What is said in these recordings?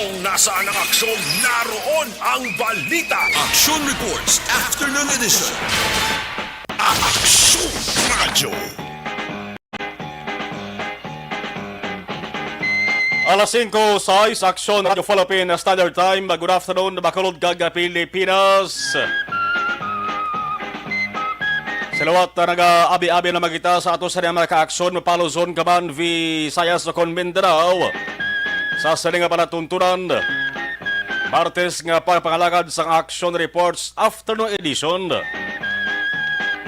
Kung nasaan ang aksyon, naroon ang balita. Action Reports Afternoon Edition. Aksyon Radyo. Alas 5:06, Aksyon Radio Philippine Standard Time. Good afternoon, Bacolod, Gaga, Pilipinas. Salawat na nag-abi-abi na magita sa ato sa mga ka-aksyon, Mapaluzon, Kaman, Visayas, Luzon, Mindanao. Sa saling palatuntunan, Martes nga pangalagad sa Action Reports Afternoon Edition.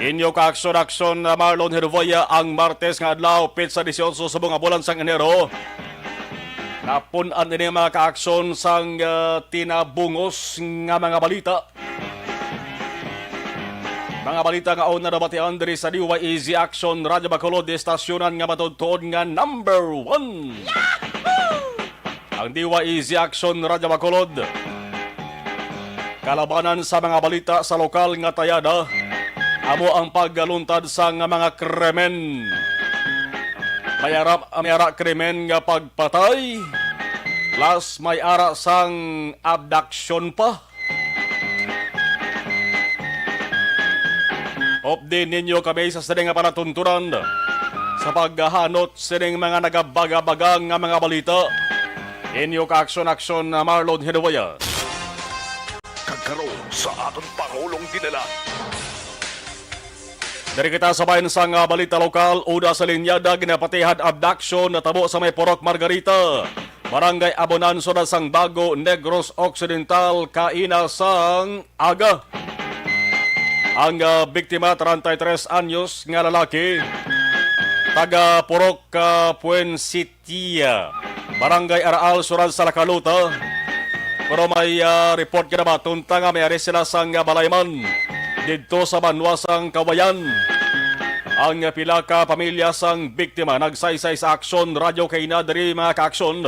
Inyo ka-aksyon Marlon Hervoya ang Martes nga adlaw, Petsa 18 sa bunga bulan sang Enero. Napunan din mga ka-aksyon sang tinabungos nga mga balita. Mga balita nga una na batian diri sa DYEZ Action Radio Bacolod, estasyonan nga matudtuod nga number 1. Ang DYEZ Action Radio Bacolod. Kalabanan sa mga balita sa lokal nga tayada. Amo ang paggaluntad sa nga mga krimen. May ara krimen nga pagpatay. Plus may ara sang abduction pa. Update ninyo kami sa sining nga panatunturan sa paghahanot sining mga nagabaga-bagang nga mga balita. Inyo ka-aksyon Marlon Hervoya. Kagkaroon sa aton Pangulong dinala. Dari kita sabayan sa nga balita lokal, una sa linyada ginapatihan abduction na tabo sa may Porok Margarita. Barangay Abonanso na sang Bago, Negros Occidental, kainasang aga. Ang biktima, 33 anyos nga lalaki, taga Porok Puensitia, Barangay Araal, Suran sa Lakaluta. Pero may report ka na ba, tunta nga may aris sila sang Balayman, dito sa Banwasang Kawayan. Ang pila ka pamilya sang biktima nagsaysay sa Aksyon Radio kay nadiri mga ka-aksyon.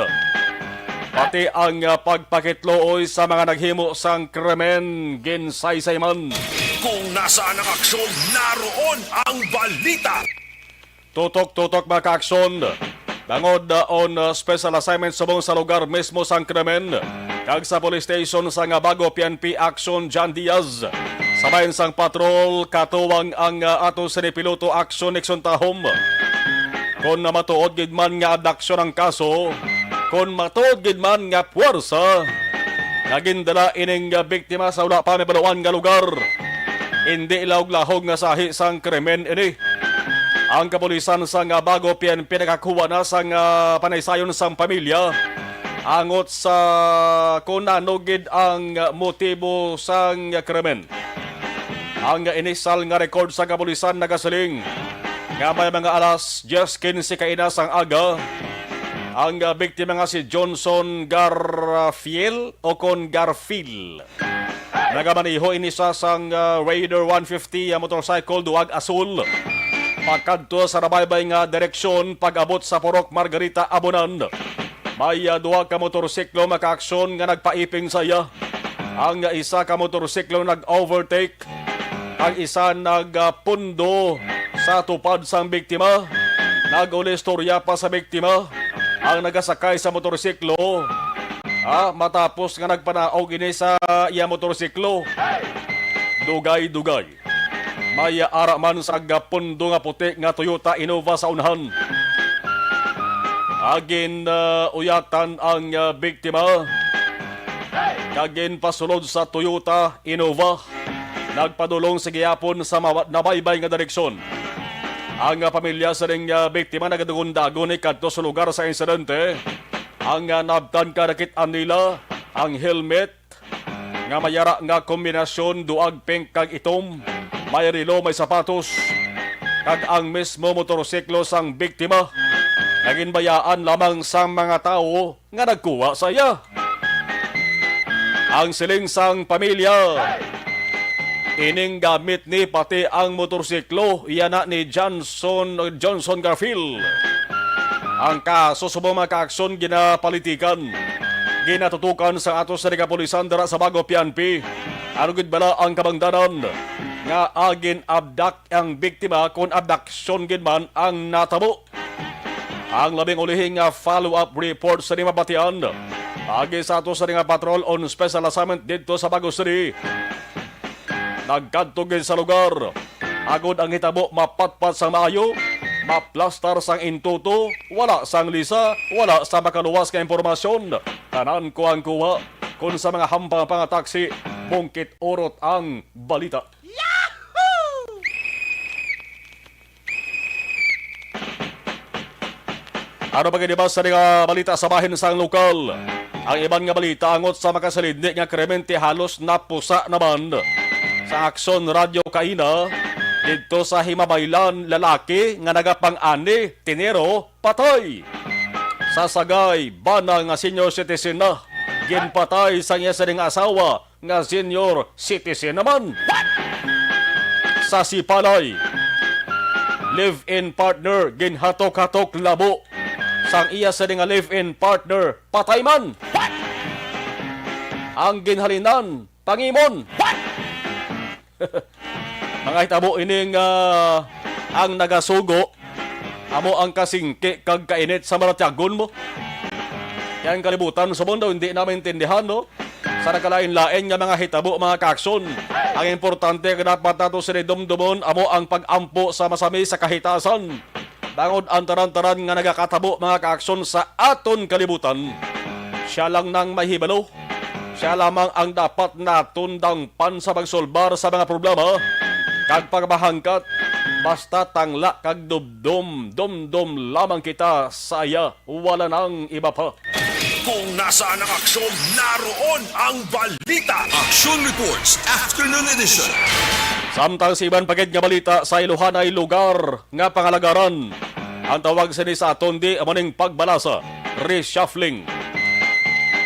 Pati ang pagpakitlooy sa mga naghimo sang krimen ginsaysay man. Kung nasaan ang aksyon, naroon ang balita. Tutok-tutok mga ka-aksyon. Bangod on special assignment subong sa lugar mismo sang krimen. Kag sa police station sa nga Bago PNP Action John Diaz. Sabayan sang patrol, katuwang ang ato sinipiloto Action Nixon Tahom. Kung matuod gid man nga abduction ang kaso, kung matuod gid man nga puwersa, nagindala ining biktima sa wala pa may baluan nga lugar. Hindi ilawag-lahog nga sahi sang krimen ini. Ang kapulisan sa nga Bago PNP nakakuha na sang panaysayon sang pamilya. Angot sa kung nanugid ang motibo sang krimen. Ang inisal nga record sa kapulisan nagasaling nga may mga alas 10:15 kainas ang aga. Ang biktima nga si Johnson Garfield o kon Garfield. Nagamaniho inisa sang Raider 150 motorcycle duwag asul. Pagkadto sa nabaybay nga direksyon pag-abot sa Porok Margarita Abonan. May duwag ka motorsiklo maka-aksyon nga nagpaiping saya. Ang isa ka motorsiklo nag-overtake. Ang isa nagpundo sa tupad sang biktima. Nag-ulistorya pa sa biktima. Ang nagasakay sa motorsiklo matapos nga nagpanaog ini sa iya motorsiklo. Dugay-dugay. May ara man sa pundo nga puti nga Toyota Innova sa unahan. Agin uyatan ang biktima. Kagin pasulod sa Toyota Innova. Nagpadulong sa gihapon sa nabaybay nga direksyon. Ang pamilya sa ring biktima nagadugon-dagon kadto sa lugar sa insidente. Ang nabtan kadakitan nila ang helmet nga mayara nga kombinasyon duag pink kag itom, may relo, may sapatos, kag ang mismo motorsiklo sang biktima naginbayaan lamang sa mga tao nga nagkuha sa iya. Ang siling sang pamilya, ining gamit ni pati ang motorsiklo iyan na ni Johnson Garfield. Ang kaso sa mga ka-aksyon ginapalitikan, ginatutukan sa ato sa kapulisan dara sa Bago PNP. Ano gid bala ang kabangdanan nga agin abduct ang biktima kung abduction gid man ang natabo. Ang labing ulihing follow-up report sa Nimabatian Agi sa ato sa nga patrol on special assignment dito sa Bago City. Nagkadtugin sa lugar. Agod ang hitabo mapatpat sa maayo, maplastar sang intuto, wala sang lisa, wala sa makaluwas ka impormasyon. Tanan ko ang kuha kung sa mga hampang pang taksi, bungkit orot ang balita. Ano ba ba sa nga balita sa bahin sang lokal? Ang iban nga balita angot sa makasalidni nga krimente halos napusa naman. Sa Akson Radio Kaina, dito sa Himabaylan, lalaki nga nagapang-ani, tinero, patay. Sa Sagay, bana nga senior citizen na, ginpatay sa iya sa asawa nga senior citizen naman. Sa Sipalay, live-in partner, ginhatok-hatok labo. Sang iya sa live-in partner, patay man. Ang ginhalinan, pangimon. Mga hitabo ining ang nagasugo, amo ang kasingki kag kainit sa maratyagon mo. Yan kalibutan sa mundo, hindi namin tindihan, no? Sa nakalain-lain nga mga hitabo, mga kakson. Ang importante ka dapat nato sinidumdumon, amo ang pag-ampo sa masami sa kahitasan. Bangod ang taran-taran nga nagakatabo, mga kakson, sa aton kalibutan. Siya lang nang mahibalo. Siya lamang ang dapat natundang pan sa pagsolbar sa mga problema. Kag pagmahangkat, basta tangla kag dumdum lamang kita sa iya, wala nang iba pa. Kung nasaan ang aksyon, naroon ang balita. Action Reports Afternoon Edition. Samtang si Iban Pagid nga balita sa Ilohan ay lugar nga pangalagaran. Ang tawag sa aton di amaning pagbalasa, reshuffling.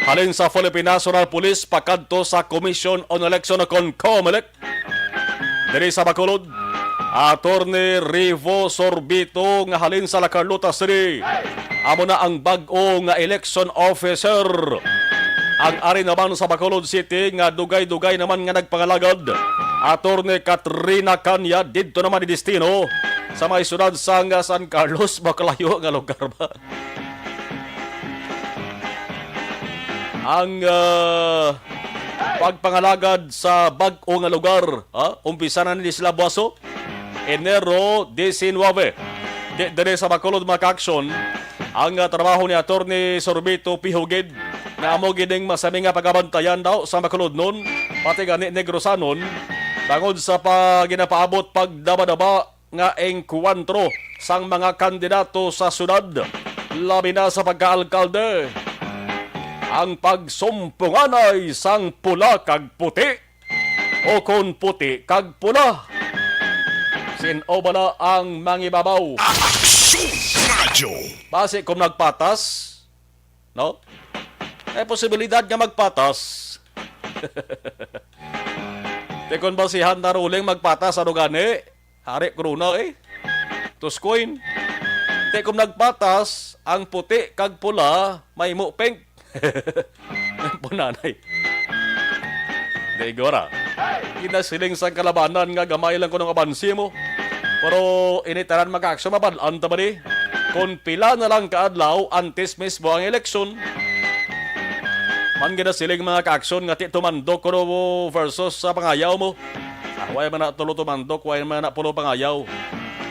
Halin sa Philippine National Police pakadto sa Commission on Election kon COMELEC. Diri sa Bacolod, Attorney Rivo Sorbito nga halin sa La Carlota City. Amo na ang bag-o nga election officer. Ang ari naman sa Bacolod City nga dugay-dugay naman nga nagpangalagad. Attorney Katrina Kanya didto naman ni destino sa may sunod sa San Carlos, Baclayo nga lugar ba. Ang pagpangalagad sa bag-o nga lugar, umpisa na ni sila Buaso, Enero 19. Dere sa Bacolod, mga kaaksyon, ang trabaho ni Attorney Sorbito Pihugid na amo gining masami nga pagabantayan daw sa Bacolod noon, pati gani Negrosanon, bangod sa ginapaabot pagdaba-daba nga engkwantro sang mga kandidato sa syudad, labi na sa pagkaalkalde. Ang pagsumpunganay sang pula kag puti o kon puti kag pula. Sino bala ang mangibabaw? Aksyon Radio. Base kung nagpatas, no? May posibilidad nga magpatas. Te kung basihan na ruling magpatas, ano gani? Hari kruna Tuskoin. Te kung nagpatas, ang puti kag pula, may mupeng. Punanay. Degora. Kinasiling sa kalabanan nga gamay lang ko ng abansi mo. Pero initaran mag-aksyon mabalaan ta ba ni? Kung pila na lang kaadlaw antes mismo ang eleksyon. Man ginasiling mga ka-aksyon nga ti tumandok ko versus sa pangayaw mo. Way man na tulo tumandok, way man na pulo pangayaw.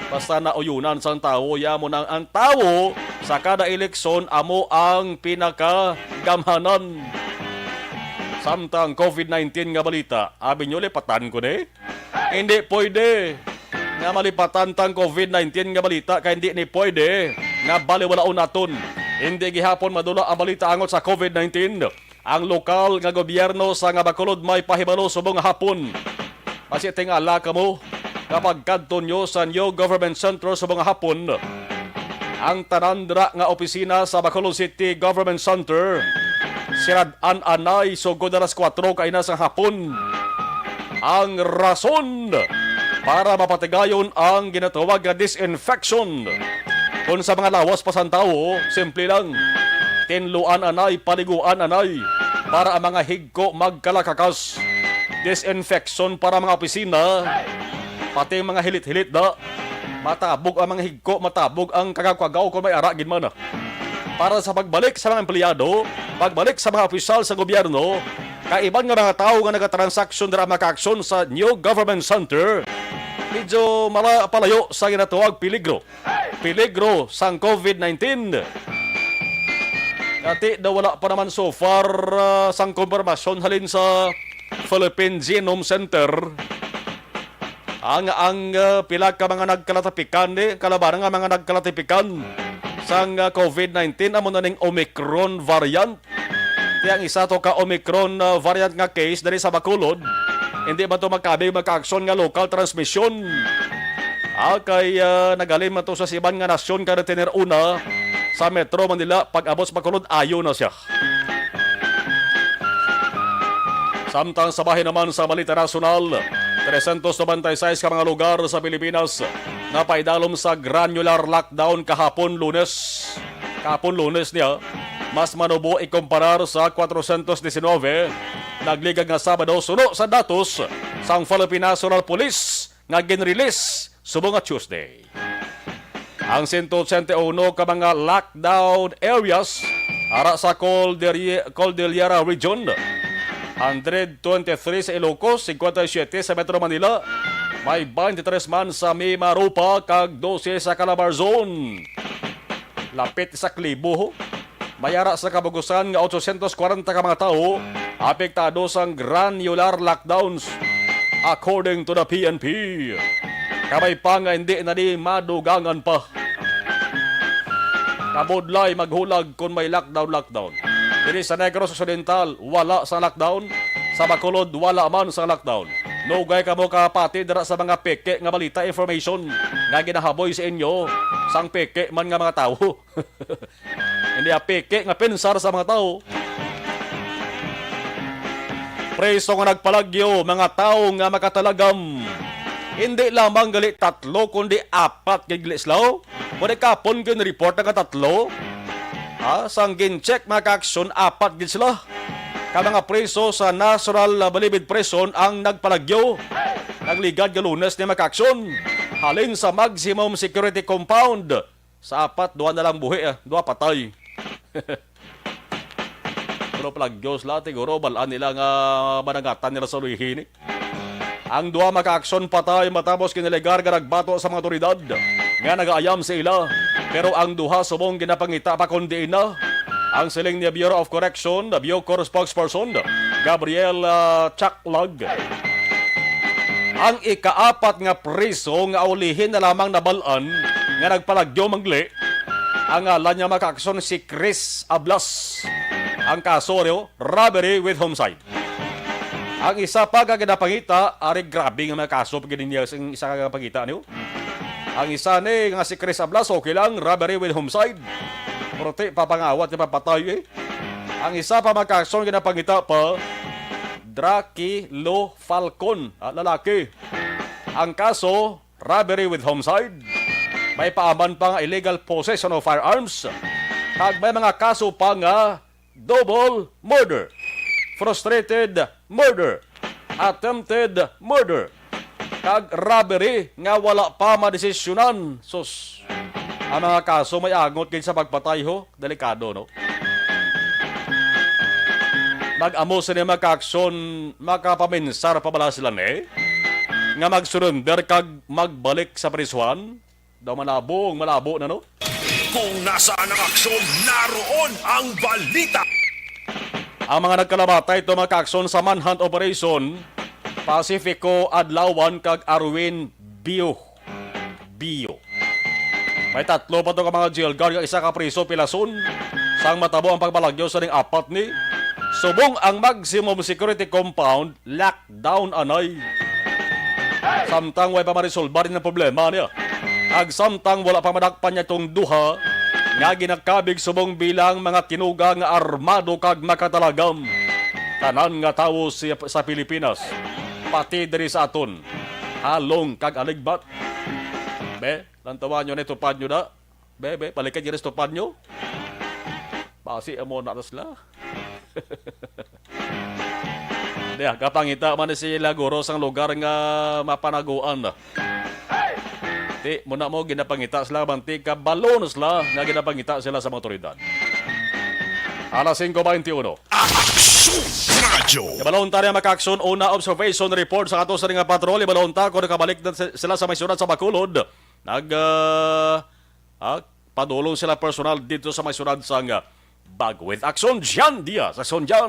Basta nauyunan sang tao, yamo nang ang tao sa kada eleksyon amo ang pinakagamhanan. Samtang COVID-19 nga balita, abi nyo lipatan ko de? Hindi pwede nga malipatan tang COVID-19 nga balita kaya hindi ni pwede nga baliwalaon naton. Hindi gihapon madula ang balita angot sa COVID-19. Ang lokal nga gobyerno sa nga Bacolod may pahibalo subong hapon. Kasi tingala ka mo, kapag kadto nyo sa New Government Center sa mga hapon, ang tanandra nga opisina sa Bacolod City Government Center, sirad-an anay sugod alas 4 kay nasang hapon. Ang rason para mapatigayon ang ginatawag na disinfection. Kung sa mga lawas pa sa tao, simple lang. Tinluan anay, paliguan anay, para ang mga higko magkalakakas. Disinfection para mga opisina, pati mga hilit-hilit da. Matabog ang mga higko, matabog ang kagakwagaw kung may aragin man. Para sa pagbalik sa mga empleyado, pagbalik sa mga opisyal sa gobyerno, kaiban nga mga tao nga nagatransaksyon dira maka-aksyon sa New Government Center, medyo palayo sa ginatuwag peligro. Peligro sang COVID-19. Dati daw wala pa naman so far sang konfirmasyon halin sa Philippine Genome Center. Ang pila ka mga nagkalatipikan kalabaran nga mga nagkalatipikan sang COVID-19 amo na ning Omicron variant. Kaya ang isa to ka Omicron variant nga case dari sa Bacolod, hindi man to magkabig magka-aksyon nga local transmission. Kay nagalim man to sa siban nga nasyon kada una sa Metro Manila pag-abot sa Bacolod ayo na siya. Samtang sa bahin naman sa balita nasyonal, 396 ka mga lugar sa Pilipinas na paidalom sa granular lockdown kahapon Lunes. Kahapon Lunes niya, mas manubo ikumparar sa 419 nagligag nga Sabado suno sa datos sang Philippine National Police nga ginrelease subong nga Tuesday. Ang 181 ka mga lockdown areas ara sa Cordillera Region, 123 sa Ilocos, 57 sa Metro Manila, may 23 man sa Mimaropa kag 12 sa Calabar Zone. Lapit sa Klibo, mayara sa kabugusan nga 840 ka mga tao apektado sang granular lockdowns according to the PNP. Kamay pa nga hindi na di madugangan pa. Kabudlay maghulag kung may lockdown. Diri sa Negros Occidental, wala sa lockdown. Sa Bacolod, wala man sa lockdown. Nugay ka mo kapatid dira sa mga peke nga balita information nga ginahaboy sa inyo sang peke man nga mga tao. Hindi peke nga pensar sa mga tao. Preso nga nagpalagyo mga tao nga makatalagam. Hindi lamang gali 3 kundi 4 giglislaw. Pwede kapon report nga 3. Sang gin-check mga aksyon 4 gid sila. Ka mga preso sa National Balibid Prison ang nagpalagyo. Nagligad nga Lunes ni maka-aksyon halin sa maximum security compound. Sa 4, 2 na lang buhi, 2 patay. Pero palagyos lahat, siguro balaan nila nga manangatan nila sa luhini. Ang 2 maka-aksyon patay matapos kiniligar nga nagbato sa mga otoridad nga nagaayam sa ila. Pero ang 2 subong ginapangita pa kundi na. Ang siling ni Bureau of Correction, the Bucor spokesperson, Gabriel Chaklag. Ang ika-4 nga preso nga ulihin na lamang nabalaan nga nagpalagyo mangli. Ang ngalan niya maka-aksyon si Chris Ablas. Ang kaso robbery with homicide. Ang isa pa ka ginapangita, ari grabe nga mga kaso pag niya ang isa ka pangita niyo. Ang isa ni nga si Chris Ablas, okay lang, robbery with homicide. Prote, papangawat niya papatay Ang isa pa maka-aksyon ginapangita pa, Drakilo Falcon, lalaki. Ang kaso, robbery with homicide. May paaman pa nga illegal possession of firearms. Kag may mga kaso pa nga double murder, frustrated murder, attempted murder, kag robbery nga wala pa madesisyonan. Sus, ang mga kaso may angot kayo sa pagpatay ho, delikado no? Nag-amo sila maka-aksyon, makapaminsar pa bala sila nga mag-surrender kag magbalik sa prisuhan. Daw malabo na no? Kung nasaan ang aksyon, naroon ang balita. Ang mga nagkalabatay ito maka-aksyon sa manhunt operation, Pacifico Adlawan kag Arwin Bio. May 3 pa ito ka mga jail guard, isa ka priso pilason. Sang matabo ang pagbalagyo sa ning 4 ni. Subong ang maximum security compound, lockdown anay. Samtang way pa marisolbar rin ang problema niya. Ag samtang wala pa madakpan niya itong duha, nga ginakabig subong bilang mga tinuga nga armado kag makatalagam. Tanan nga tao sa Pilipinas, pati diri sa aton, halong kag aligbat. Be, lantawan nyo na itupad nyo na. Be, palikan nyo na itupad nyo. Basi amo na sila. Diya, kapangita man sila guro sang lugar nga mapanaguan na. Di, muna mo ginapangita sila, banti ka balon sila nga ginapangita sila sa mga otoridad. Alas 5:21. Aksyon Radio. Ibalon ta rin maka-aksyon una observation report sa ato sa ring patrol. Ibalon ta kung nakabalik na sila sa may syudad sa Bacolod. Padulong sila personal dito sa may syudad sa Bago. With Action Jan Diaz. Action Jan.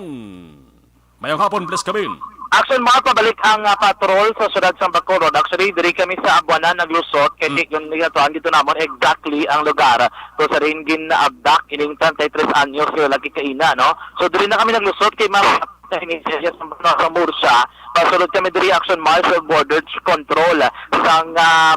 Mayong hapon, please come in. Action mga pabalik ang patrol sa syudad sa Bacolod. Actually, diri kami sa Abuanan naglusot kay yung nagatuan dito namon exactly ang lugar. So sa rin ginaabdak ining 33 anyos sila lagi kaina, no? So diri na kami naglusot kay mga inisya sa Mursa. Pasulod kami diri action march of border control sang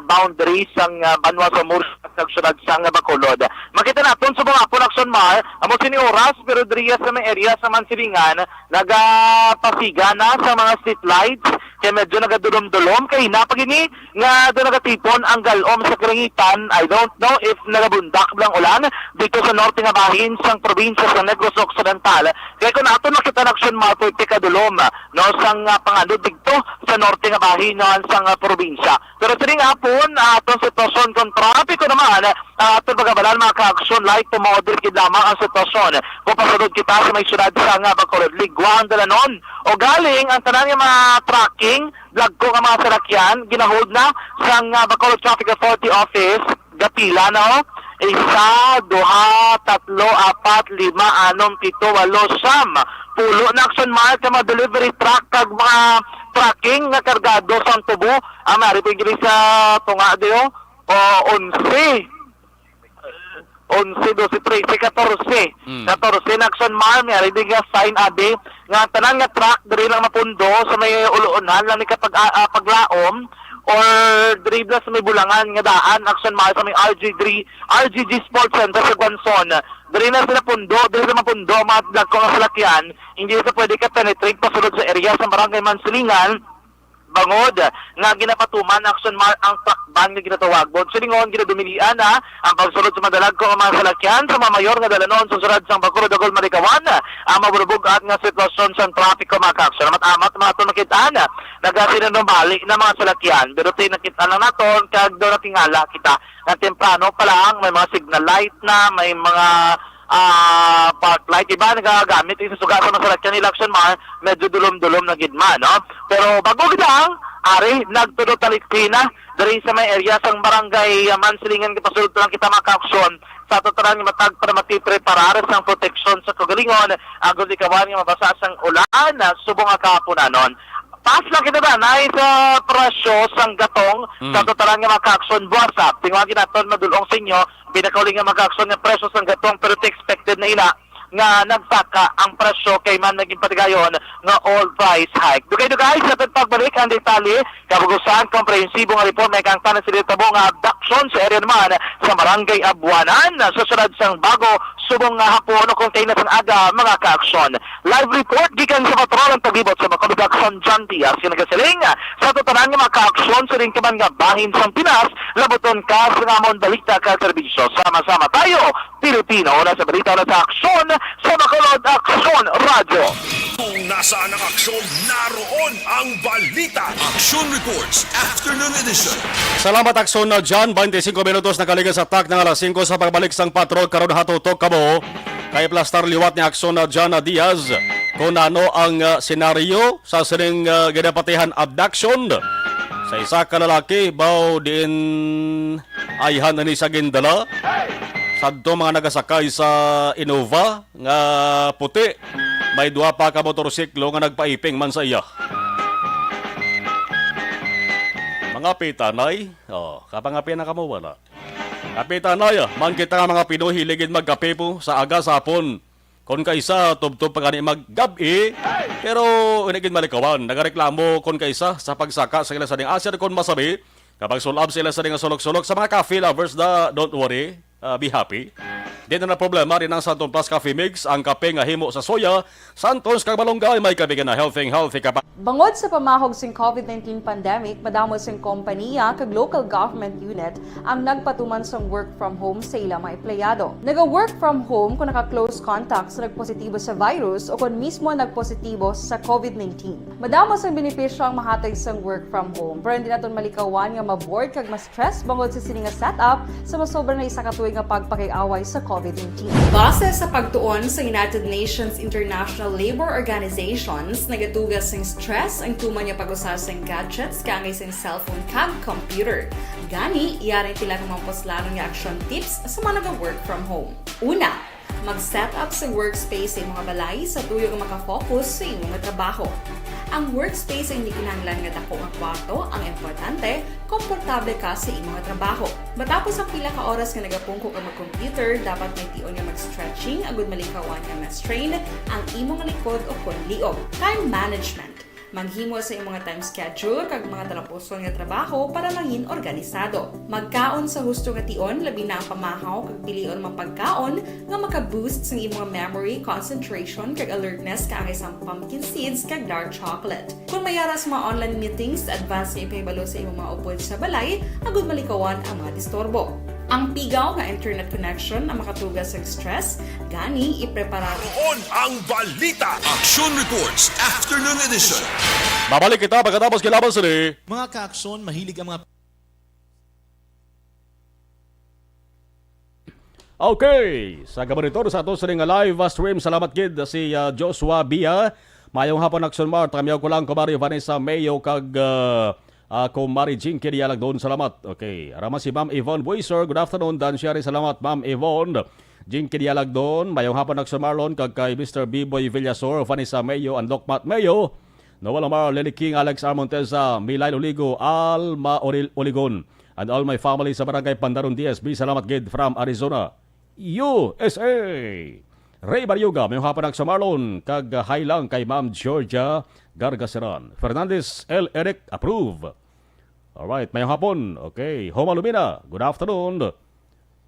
boundary sang Banwa sa Mursa sa syudad sa Bacolod. Makita naton sa mga apon action march amo sini oras pero diri sa may area sa Mansilingan nagapasiga na sa mga street lights kay medyo nagadulom-dulom kay napagini nga do nagatipon ang galom sa Karangitan. I don't know if nagabundak lang ulan dito sa norte nga bahin sang probinsya sa Negros Occidental. Kaya kung nato nakita na action march kadulom no sang panganod dito sa norte nga bahin sang probinsya. Pero sining hapon atong sitwasyon kung trapiko naman atong pagabalan mga ka-action light to moderate gid lamang ang sitwasyon. Kung pasunod kita sa may syudad sa Bacolod, Liguan, Dalanon o galing ang tanan nga mga tracking lagko nga mga salakyan ginahold na sa Bacolod Traffic Authority Office gapila na isa, duha, tatlo, apat, lima, anom, pito, walo, siyam. Pulo na action mark ka mga delivery truck kag mga tracking nga kargado sa tubo. Maripin gini sa tunga diyo o 11, 12, 13, 14. 14 na action mark. Maripin nga sign abi nga tanan nga truck diri lang mapundo sa may uluunan lang ni kapag paglaom or dribla sa may bulangan nga daan action mark sa may RGG Sports Center sa Guanzon. Diri na sila pundo, diri na mapundo mga dagko nga salakyan, hindi sa pwede ka penetrate pasulod sa area sa Barangay Mansilingan. Bangod nga ginapatuman action mark ang truck ban nga ginatawag. Silingon ginadumilian na ang pagsulod sa madalag ko ang mga salakyan sa mga mayor nga dalanon sa syudad sang Bacolod Dagol Marikawan ang mabulubog at nga sitwasyon sa trapiko mga ka-action. Amat mga ito nakitaan nagasinanumali na mga salakyan pero nakita lang naton kag daw natingala kita na temprano pa lang may mga signal light na may mga park light iba nagagamit sa suga sa masakyan ni action mark medyo dulom-dulom na gidma no pero bago gidang ari nagtudo taliksina diri sa may area sang barangay Mansilingan kapasulod lang kita maka-action sa totoran nga matag para matipreparar sang proteksyon sa kagalingon agud ikawan nga mabasa sang ulan subong nga kahaponanon. Pas lang kita na sa presyo sang gatong sa totalan nga maka-action buwasa. Tingwagin natin madulong sa inyo, pinakauling nga maka-action nga presyo sang gatong pero expected na ila nga nagsaka ang presyo kay man naging patigayon nga all price hike. Dugay-dugay sa pagbalik ang detalye kabugusan komprehensibong report may kang tanan sila tabo nga abduction sa area naman sa Barangay Abuanan sa syudad sang Bago subong nga hapon o kung kayo na sang aga mga ka-action. Live report gikan sa patrol ang paglibot sa Bacolod Action Jan Diaz yung nagasiling sa totolan nga mga ka-action sa rin kaman nga bahin sang Pinas labuton ka sa nga mon balita ka serbisyo. Sama-sama tayo Pilipino na sa balita na sa aksyon sa Bacolod Action Radio. Kung nasaan ang aksyon, naroon ang balita. Action Reports Afternoon Edition. Salamat Aksyon na Jan. 25 minutos nakaliga sa tak ng alas 5 sa pagbalik sang patrol karon hatutok kamo kay plastar liwat ni Aksyon na Jan Diaz kung ano ang senaryo sa sining ginapatihan abduction sa isa ka lalaki baw din ayhan ni sa gindala sadto mga nagasakay sa Innova nga puti may duha pa ka motorsiklo nga nagpaiping man sa iya. Mga pitanay, kapangapian na kamo wala. Kapitanay, man kita nga mga Pinoy hiligid magkape po sa aga sa hapon. Kon kaisa tubtub pa gani maggabi, pero inigid malikawan, nagareklamo kon kaisa sa pagsaka sa ila sa ding asir kon masabi, kapag sulab sila sa ding sulok-sulok sa mga coffee lovers don't worry, be happy. Dito na problema rin ang Santon Plus Coffee Mix, ang kape nga himo sa soya, Santos kag malunggay may kabigan na healthy ka pa. Bangod sa pamahog sing COVID-19 pandemic, madamo sing kompanya kag local government unit ang nagpatuman sang work from home sa ilang mga empleyado. Naga-work from home kung naka-close contact sa nagpositibo sa virus o kung mismo nagpositibo sa COVID-19. Madamo sang benepisyo ang mahatag sang work from home, pero hindi naton malikawan nga ma-bored kag ma-stress bangod sa sini nga setup sa masobra na isa ka tuig nga pagpakiaway sa COVID-19. COVID-19. Base sa pagtuon sa United Nations International Labour Organizations, nagatugas ng stress ang tuman niya pag-usas ng gadgets kangay sa cellphone kag computer. Gani, iyarin tila ng mga poslanong nga action tips sa mga nag-work from home. Una, mag-set up sa workspace sa mga balay sa tuyo nga makafocus sa imong trabaho. Ang workspace ay hindi kinahanglan nga dako nga kwarto, ang importante, komportable ka sa imong trabaho. Matapos ang pila ka oras nga nagapungko ka mag-computer, dapat may tion nga mag-stretching agud malikawan nga ma-strain ang imong likod o konliog. Time management. Maghimo sa imong time schedule kag mga talapuson nga trabaho para maging organisado. Magkaon sa husto nga tion, labi na ang pamahaw kag pilion mang pagkaon nga maka-boost sa imong memory, concentration kag alertness kaangay sa pumpkin seeds kag dark chocolate. Kung mayara sa mga online meetings, advance nga ipahibalo sa imong mga upod sa balay, agud malikawan ang mga disturbo. Ang pigaw nga internet connection ang makatugas sa stress, gani ipreparar. Naroon ang balita. Action Reports Afternoon Edition. Babalik kita pagkatapos kilaban sini. Mga ka-aksyon, mahilig ang mga Okay, sa gabaritor sa ato sa live stream, salamat kid si Joshua Bia. Mayong hapon action mart, kamiyaw ko lang kumari Vanessa Mayo kag kumari Jinky Dialag doon, salamat. Okay, arama si Ma'am Yvonne Boyser, good afternoon, Dan Sherry, salamat Ma'am Yvonne. Jinky Dialag doon, mayong hapon action Marlon kag kay Mr. B-Boy Villasor, Vanessa Mayo, and Dokmat Mayo. Noel Omar, Lily King, Alex Armonteza, Milay Oligo, Alma Oligon, and all my family sa Barangay Pandaron DSB, salamat gid from Arizona, USA. Ray Baryoga, may hapon sa Marlon, kag highlang kay Ma'am Georgia Gargaseran. Fernandez L. Eric, approve. Alright, may hapon. Okay, Homa Lumina, good afternoon.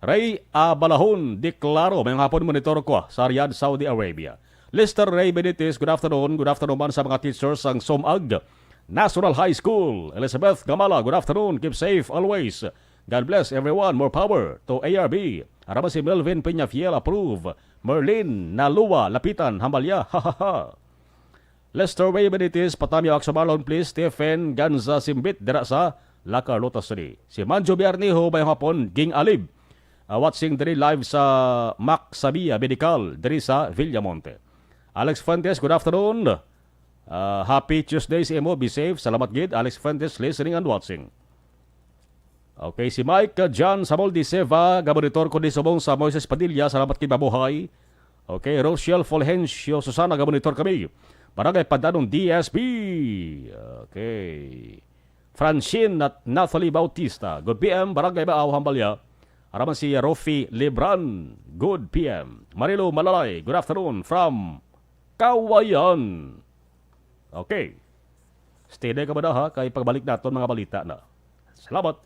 Ray Abalahon, deklaro, may hapon monitor ko sa Riyadh, Saudi Arabia. Lester Ray Benitez, good afternoon. Good afternoon man sa mga teachers ng Somag National High School. Elizabeth Gamala, good afternoon. Keep safe always. God bless everyone. More power to ARB. Arama si Melvin Peñafiel, approve. Merlin Nalua, Lapitan, Hambalya, hahaha. Lester Ray Benitez, Patamyo Aksamarlon, please. Stephen Ganza Simbit, dira sa La Carlota City. Si Manjo Biarniho, may hapon, Ging Alib. Watching diri live sa Mac Sabia Medical, diri sa Villamonte. Alex Fuentes, good afternoon. Happy Tuesday si Emo, be safe. Salamat gid, Alex Fuentes, listening and watching. Okay, si Mike John Samoldi Seva, gabonitor ko di subong sa Moises Padilla, salamat kay babuhay. Okay, Rochelle Fulgencio Susana, gabonitor kami. Barangay Pandanong DSB. Okay. Francine at Nathalie Bautista, good PM, Barangay Baaw, Hambalya. Araman si Rofi Lebran, good PM. Marilo Malalay, good afternoon from Kawayan. Okay. Stay there ka ba na ha? Kay pagbalik natin mga balita na. Salamat.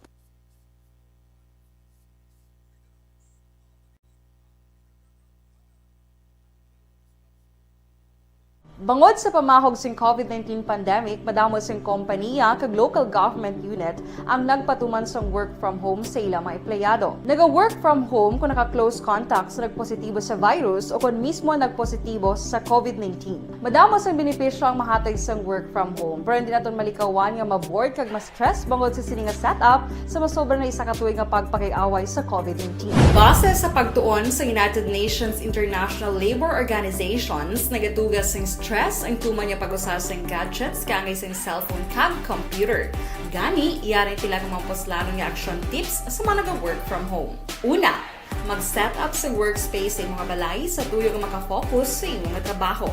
Bangod sa pamahog sing COVID-19 pandemic, madamo sing kompanya kag local government unit ang nagpatuman sang work from home sa ilang mga empleyado. Naga-work from home kung naka-close contact sa nagpositibo sa virus o kung mismo nagpositibo sa COVID-19. Madamo sang benepisyo ang mahatag sang work from home, pero hindi naton malikawan nga ma-bored kag ma-stress bangod sa sini nga setup sa masobra na isa ka tuig nga pagpakiaway sa COVID-19. Base sa pagtuon sa United Nations International Labour Organizations, nagatugas sing stress ang tuman niya pag-usas ng gadgets kangay sa cellphone kag computer. Gani, iyarin tila ng mga poslanong nga action tips sa mga nag-work from home. Una, mag-set up sa workspace sa mga balay sa tuyo nga makafocus sa imong trabaho.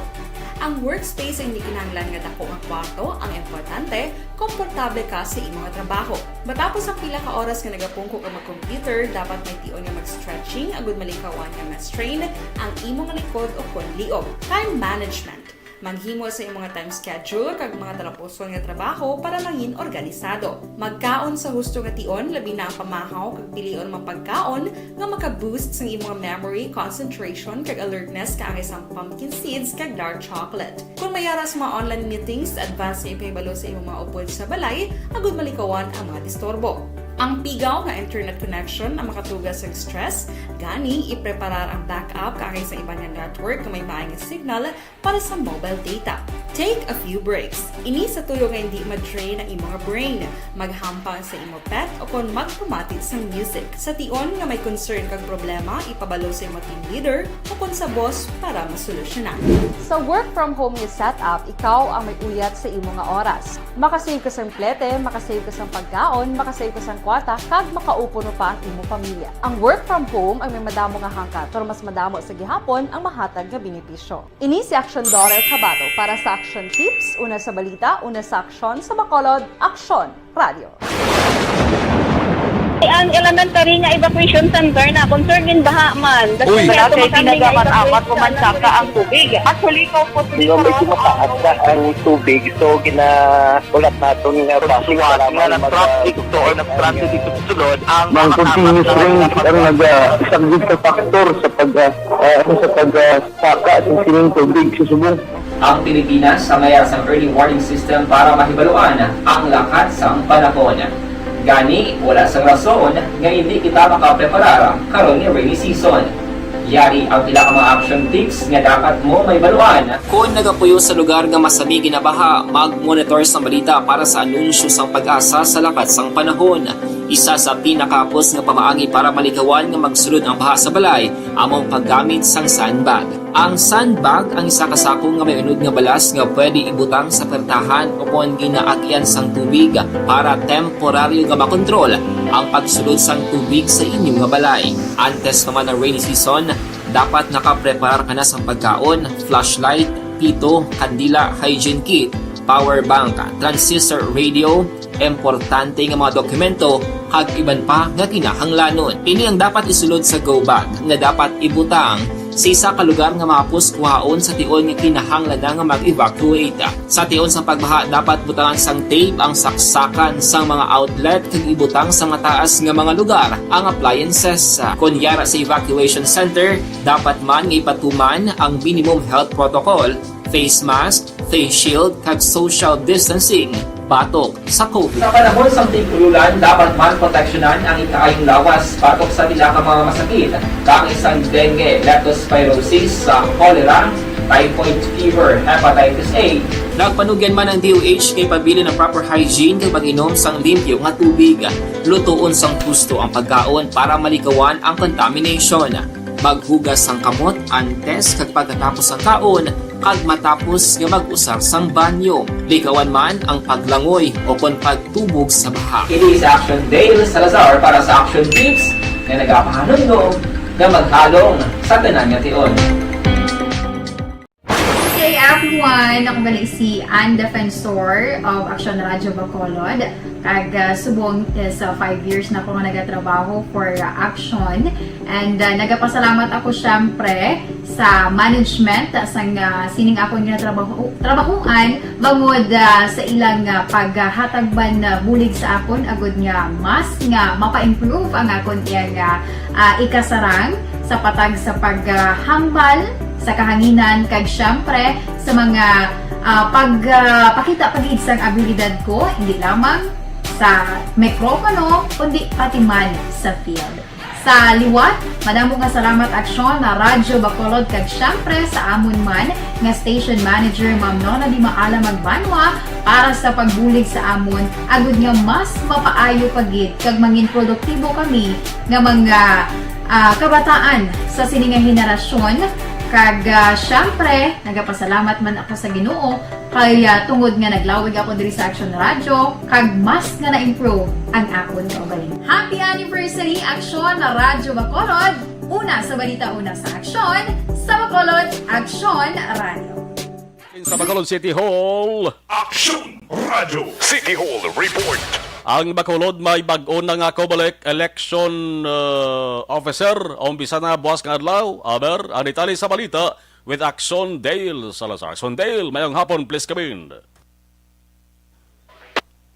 Ang workspace ay hindi kinahanglan nga dako nga kwarto, ang importante, komportable ka sa imong trabaho. Matapos ang pila ka oras nga nagapungko ka mag-computer, dapat may tion nga mag-stretching agud malikawan nga ma-strain ang imong likod o konliog. Time management. Maghimo sa imong time schedule kag mga talapuson nga trabaho para maging organisado. Magkaon sa husto nga tion, labi na ang pamahaw kag pilion mang pagkaon nga maka-boost sa imong memory, concentration kag alertness kaangay sa pumpkin seeds kag dark chocolate. Kung mayara sa mga online meetings, advance nga ipahibalo sa imong mga upod sa balay agud malikawan ang mga disturbo. Ang pigaw nga internet connection ang makatugas sa stress, gani ipreparar ang backup kaangay sa iba nga network nga may maayong signal para sa mobile data. Take a few breaks. Ini sa tuyo nga hindi ma-drain ang imong brain. Maghampang sa imo pet o kon magpamati sa music. Sa tion nga may concern kag problema, ipabalo sa imo team leader o kon sa boss para masolusyonan. Sa work from home nga setup, ikaw ang may uyat sa imo nga oras. Makasave ka sa plete, makasave ka sa pagkaon, makasave ka sa kwata, kag makaupo no pa ang imo pamilya. Ang work from home ay may madamo nga hangkat, pero mas madamo sa gihapon ang mahatag nga benepisyo. Ini si Action Daughter Cabato para sa Action Tips, una sa balita, una sa aksyon sa Bacolod, Action Radio. Ang elementary nga evacuation center na concern din baha man. Uy, Kasi pinagamat-amat kumansaka ang tubig. Actually, ko po Hindi may tumataas na ang tubig, so ginaulat natin nga Siwat nga nag-traffic to or nag-transit dito sa sulod ang Mang continuous rin ang isang good factor sa pagsaka at sining tubig sa subong. Ang Pilipinas sa mayroon sa early warning system para mahibaluan ang lakas ng panahon. Gani, wala sang rason nga hindi kita makapreparar karon ni rainy season. Yari ang pila ka mga action tips nga dapat mo may baluan. Kung nagapuyo sa lugar nga masami ginabaha, mag-monitor sa balita para sa anunsyo sang pag-asa sa lakas ng panahon. Isa sa pinakapos nga pamaagi para malikawan nga magsulod ang baha sa balay, among paggamit sang sandbag. Ang sandbag ang isa kasakong nga may unod nga balas nga pwede ibutang sa pertahan upon ginaagyan sang tubig para temporaryo nga makontrol ang pagsulod sang tubig sa inyong nga balay. Antes naman ng rainy season, dapat nakapreparar ka na sang pagkaon, flashlight, pito, kandila, hygiene kit, power bank, transistor radio, importante nga mga dokumento kag iban pa nga kinahanglanon. Ini ang dapat isulod sa go bag nga dapat ibutang sa isa ka lugar nga mapus kuhaon sa tion nga kinahanglan nga mag-evacuate. Sa tion sa pagbaha dapat butangan sang tape ang saksakan sang mga outlet kag ibutang sa mataas nga mga lugar ang appliances. Kunyara sa evacuation center, dapat man nga ipatuman ang minimum health protocol, face mask, face shield kag social distancing batok sa COVID. Sa panahon sa tigululan, dapat man proteksyonan ang ikaayong lawas batok sa pila ka mga masakit. Kang isang dengue, leptospirosis, cholera, typhoid fever, hepatitis A. Nagpanugyan man ang DOH kay pabili ng proper hygiene kay pag-inom sang limpyo nga tubig. Lutuon sang gusto ang pagkaon para malikawan ang contamination. Maghugas sang kamot antes kag pagkatapos ang kaon kag matapos nga mag-usar sang banyo. Likawan man ang paglangoy o kon pagtubog sa baha. It is Action Dale Salazar para sa Action Tips na nagapahanong nga maghalong sa tanan nga tion. Hey everyone! Ako gali si Ann Defensor of Action Radio Bacolod. Kag subong sa 5 years na ako nga nagatrabaho for Action. And nagapasalamat ako syempre sa management sang sining ako nga trabahuan bangod sa ilang paghatagban bulig sa akon agud nga mas nga mapa-improve ang akon iyang ikasarang sa patag sa paghambal sa kahanginan kag syempre sa mga pakita pagid sang abilidad ko hindi lamang sa mikropono kundi pati man sa field. Sa liwat, madamo nga salamat Aksyon na Radyo Bacolod kag syempre sa amon man nga station manager Ma'am Nona Di Maala Magbanwa para sa pagbulig sa amon agud nga mas mapaayo pagid kag mangin produktibo kami nga mga kabataan sa sininga henerasyon. Kag syempre, nagapasalamat man ako sa Ginoo kay tungod nga naglawig ako diri sa Action Radio kag mas nga na-improve ang akon kaugalingon. Happy anniversary Action na Radyo Bacolod! Una sa balita, una sa aksyon, sa Bacolod, Action Radio. Sa Bacolod City Hall, Action Radio City Hall Report. ang Bacolod may bag-o na nga Comelec election officer. Umpisa na buwas ng adlaw. Aber, ang detalye sa balita with Action Dale Salazar. Action Dale, mayong hapon, please come in.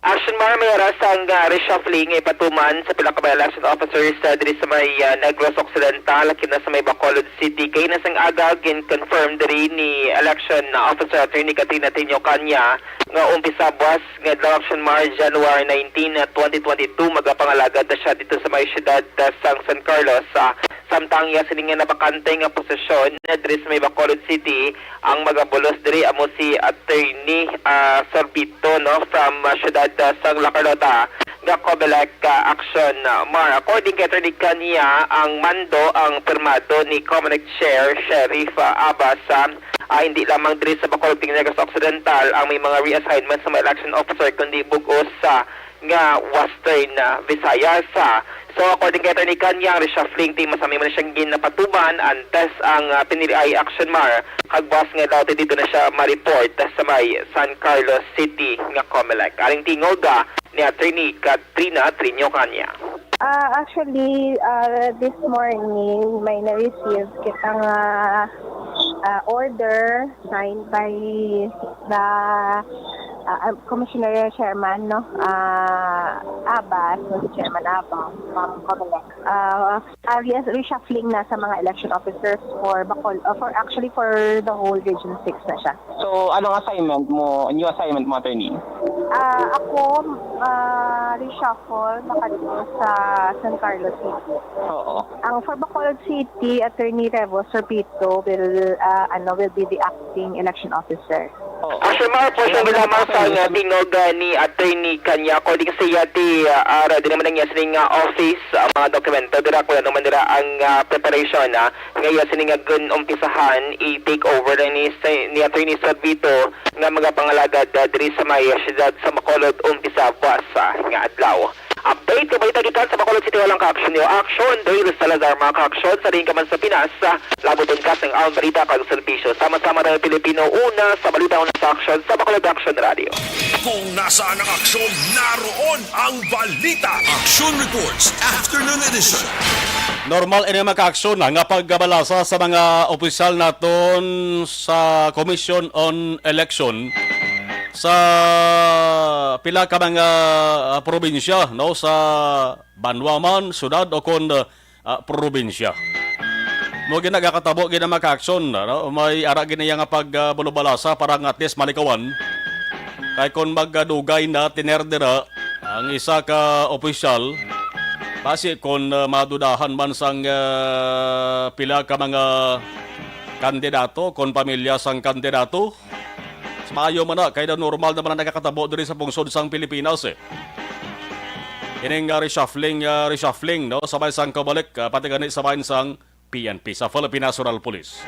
Action Mar, may oras ang reshuffling ipatuman sa pila ka mga election officers diri sa may Negros Occidental, kina sa may Bacolod City. Kay nasang aga gin-confirm diri ni election officer Attorney Katrina Tinio Kanya nga umpisa buwas nga election Mar January 19, 2022 magapangalagad na siya dito sa may siyudad sang San Carlos. Sa samtang iya sini nga nabakante nga posisyon na diri sa may Bacolod City ang magabulos diri amo si Attorney Sorbito no from siyudad sang La Carlota nga COMELEC action Mar. According kay Attorney kaniya, ang mando ang pirmado ni COMELEC Chair Sheriff Abbas hindi lamang diri sa Bacolod Negros Occidental ang may mga reassignment sa mga election officer kundi bugos sa nga Western Visayas. So according kay Attorney Kanya, ang reshuffling team masami man siyang ginapatuman antes ang pinili ay action Mar. Hagbas nga daw dito na siya ma-report sa may San Carlos City nga COMELEC. Aring tingog ni Attorney Katrina Trinio Kanya. Actually, this morning may na-receive kitang order signed by the Commissioner Chairman, no? Abbas, no? Si Chairman Abbas from COMELEC. Yes, reshuffling na sa mga election officers for for the whole Region 6 na siya. So anong assignment mo, new assignment mo, Attorney? Ako, reshuffle makadito sa San Carlos City. Oo. Ang for Bacolod City, Attorney Revo Sorbito will be the acting election officer. Actually, mga po siya lamang sa tingog ni Attorney Kanya. According sa yati, di naman ang yasining office, mga dokumento, dira ko naman dira ang preparation ngayon sining gun umpisahan i-take over ni Attorney Sorbito nga mga pangalagad diri sa may siyudad sa Bacolod umpisa buwas nga adlaw. Update ka balita gikan sa Bacolod City walang ka-action niyo. Action Dale Salazar mga ka-action sa rin ka man sa Pinas. Labutin ka sa ang balita kag serbisyo. Sama-sama na Pilipino una sa balita una sa action sa Bacolod Action Radio. Kung nasaan ang aksyon, naroon ang balita. Action Reports Afternoon Edition. Normal ini maka-aksyon nga pagkabalasa sa mga opisyal naton sa Commission on Election sa pila ka mga probinsya no sa Banwa syudad o kon probinsya. Mo ginagakatabo gina maka-aksyon no may ara gina nga pagbulubalasa para at least malikawan kay kon magdugay na tinerdera ang isa ka opisyal base kon madudahan man sang pila ka mga kandidato kon pamilya sang kandidato. Maayo man na, kaya normal naman na nakakatabo din sa pungsod sang Pilipinas eh. Ining reshuffling, no? Sabay sang kabalik, pati ganit sabay sang PNP, sa Philippine National Police.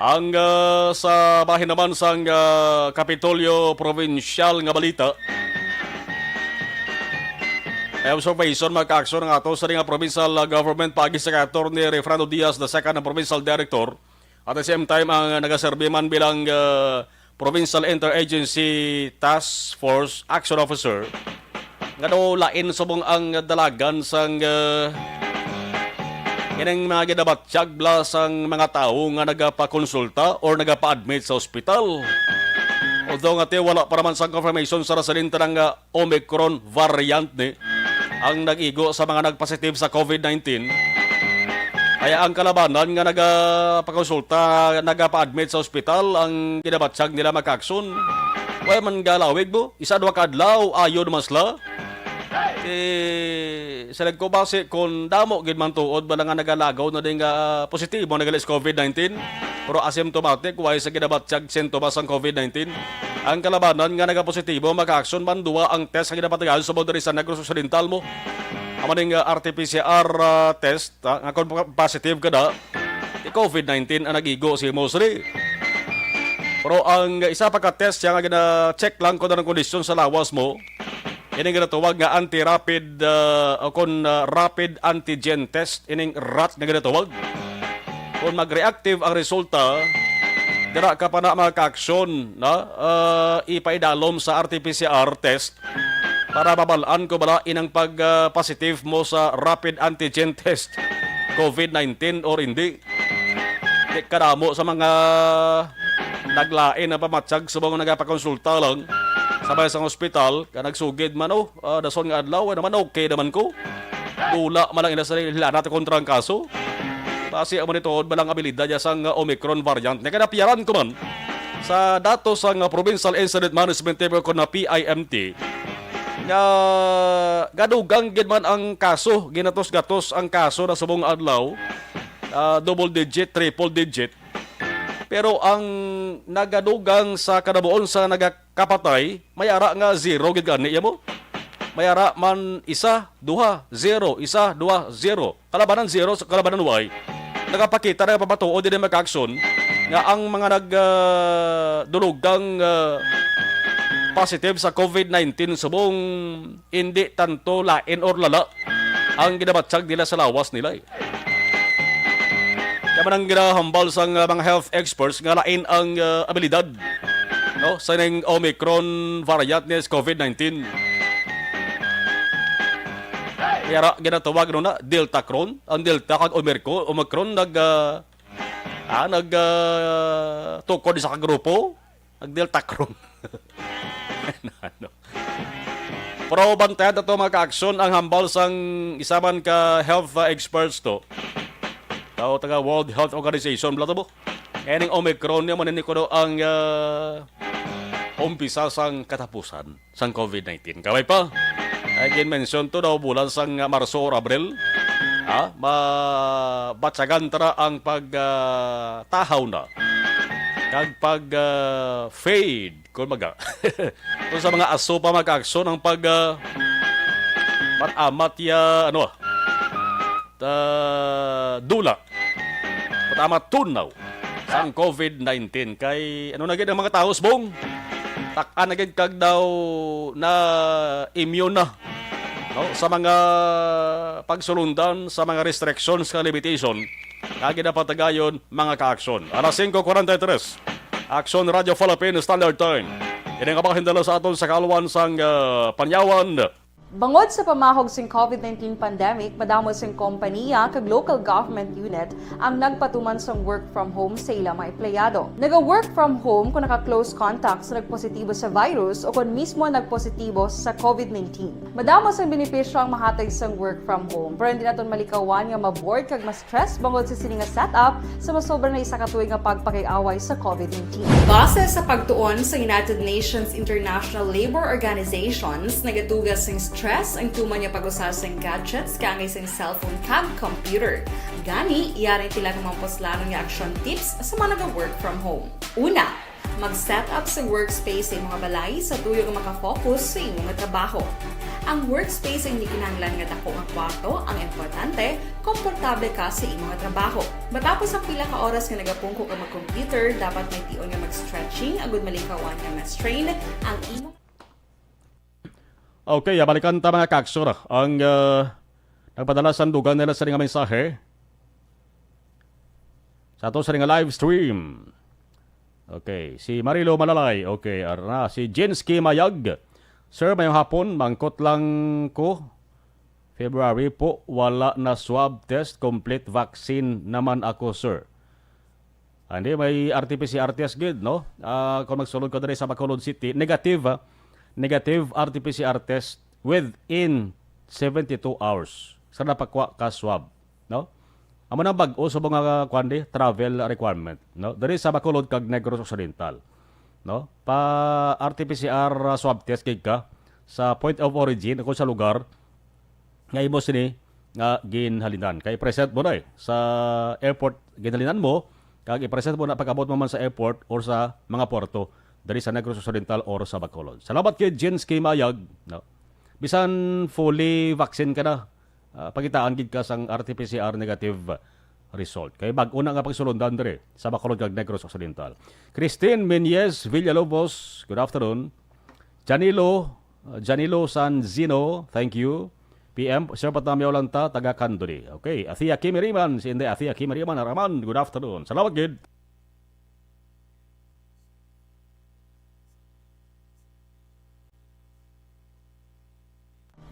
Ang sa bahin naman sang Kapitolyo Provincial nga balita, observation magka-aksyon ng ato sa nga provincial government pagi sa Atty. Refrando Diaz, the second provincial director. At the same time, ang nagaserbi man bilang Provincial Interagency Task Force Action Officer, nga daw lain subong ang dalagan sang inang mga ginabatsyag bla sang mga tao nga nagapakonsulta or nagapa-admit sa ospital. Although nga wala para man sang confirmation sa rasalinta ng Omicron variant ni ang nag-igo sa mga nagpositive sa COVID-19. Kaya ang kalabanan nga nagapakonsulta, nagapa-admit sa ospital, ang kinabatsag nila magkakson. Wala man galawig mo, isa dua kadlaw, ayo naman sila. Sa nagkubase, kung damo gid man tuod, ba nga nagalagaw na din nga positibo nagalis COVID-19, pero asymptomatic, why sa kinabatsag sintomas ang COVID-19. Ang kalabanan nga nagapositibo, magkakson man duwa ang test nga kinapatagaan sa bodari sa Negros Occidental mo. Amaning RT-PCR test, nga kung positive ka na, COVID-19 ang nagigo si Mosri. Pero ang isa pa ka-test, yung gina-check lang kung anong kondisyon sa lawas mo, yun ang ginatawag nga anti-rapid, rapid antigen test, yun ang RAT na ginatawag. Kung mag-reactive ang resulta, dira ka pa na magka-aksyon na ipaidalom sa RT-PCR test, para mabalaan ko bala inang pag-positive mo sa rapid antigen test COVID-19 or hindi. Di kadamo sa mga naglain na pamatsag sa mga nagapakonsulta lang sabay sa ospital, ka nagsugid man dason nga adlaw, naman okay naman ko. Dula man lang inasalilan natin kontra ang kaso. Kasi ang manitood balang abilidad niya sang Omicron variant. Nakanapiyaran ko man sa datos sang Provincial Incident Management Table ko na PIMT, nga gadugang gid man ang kaso, ginatos-gatos ang kaso na subong adlaw, double digit, triple digit. Pero ang nagadugang sa kanabuon sa nagakapatay, mayara nga zero gid gani mo. Mayara man 1, 2, 0, 1, 2, 0. Kalabanan 0 sa kalabanan Y. Nagapakita na pabatuo din mag-action nga ang mga nagdulugang positive sa COVID-19 subong hindi tanto lain or lala ang ginabatsag nila sa lawas nila. Kaya man ang ginahambal sa mga health experts nga lain ang abilidad, no, sa ning Omicron variant ni COVID-19. Kaya ginatawag no na Delta Cron, ang Delta kag Omicron tukod sa kagrupo, ang Delta Cron. Ano? Pero bantayan ito mga ka-aksyon ang hambal sang isaman ka health experts to. Tao taga World Health Organization bla mo. Ening Omicron niya manin ko ang umpisa sang katapusan sang COVID-19. Kaway pa. Again mention to daw bulan sang Marso or Abril. Batsagan tara ang pagtahaw na. Kag fade kumbaga. Kung sa mga aso pa mag-aksyon ang patamat ya dula. Patamat tunaw sang COVID-19 kay ano na gid ang mga taos bong tak-an na gid kag daw na immune na, no, sa mga pagsulundan sa mga restrictions ka limitation kag napatagayon mga ka-aksyon. Alas 5:43 Action Radio Philippines Standard Time. Ini nga pakahindala sa aton sa kaluan sang Panyawan. Bangod sa pamahog sing COVID-19 pandemic, madamo sing kompanya kag local government unit ang nagpatuman sang work from home sa ilang mga empleyado. Naga-work from home kung naka-close contact sa nagpositibo sa virus o kung mismo nagpositibo sa COVID-19. Madamo sang benepisyo ang mahatag sang work from home, pero hindi naton malikawan nga ma-bored kag ma-stress bangod sa sini nga setup sa masobra na isa ka tuig nga pagpakiaway sa COVID-19. Base sa pagtuon sa United Nations International Labour Organizations, nagatugas sing stress ang tuman niya pag-usas ng gadgets kangay sa cellphone kag computer. Gani, iyaring tila ng mga poslano nga action tips sa mga nag-work from home. Una, mag-set up sa workspace sa mga balay sa tuyo nga makafocus sa imong trabaho. Ang workspace ay hindi kinahanglan nga dako nga kwarto, ang importante, komportable ka sa imong trabaho. Matapos ang pila ka oras nga nagapungko ka mag-computer, dapat may tion nga mag-stretching agud malikawan nga ma-strain ang imong. Okay, balikan ta mga kaksyon ang nagpadala sandugan nila sa nga mensahe sa ato sa nga live stream. Okay, si Marilo Malalay. Okay, arna si Jinsky Mayag. Sir, mayong hapon, mangkot lang ko. February po, wala na swab test, complete vaccine naman ako, sir. Hindi, may RT-PCR test good, no? Kung magsulod ko dali sa Bacolod City, negative RT-PCR test within 72 hours. Sa napakwa ka swab, no? Amo nang bag-o sa mga kwandi travel requirement, no? Dali sa Bacolod kag Negros Occidental, no? Pa RT-PCR swab test kay ka sa point of origin kung sa lugar nga imo sini nga ginhalinan. Kay present mo na sa airport ginhalinan mo kag i-present mo na pag-abot mo man sa airport or sa mga porto dari sa Negros Occidental or sa Bacolod. Salamat kay Jinsky Mayag, no? Bisan fully vaccine ka na, pagitaan gid ka sang RT-PCR negative result. Kay bag-o na nga pagsulundan diri sa Bacolod kag Negros Occidental. Christine Menyes Villalobos, good afternoon. Janilo Sanzino, thank you. PM, Sir Patamyaw lang ta, taga Kanduri. Okay, Athia Kimiriman, sindi Athia Kimiriman Araman, good afternoon. Salamat gid.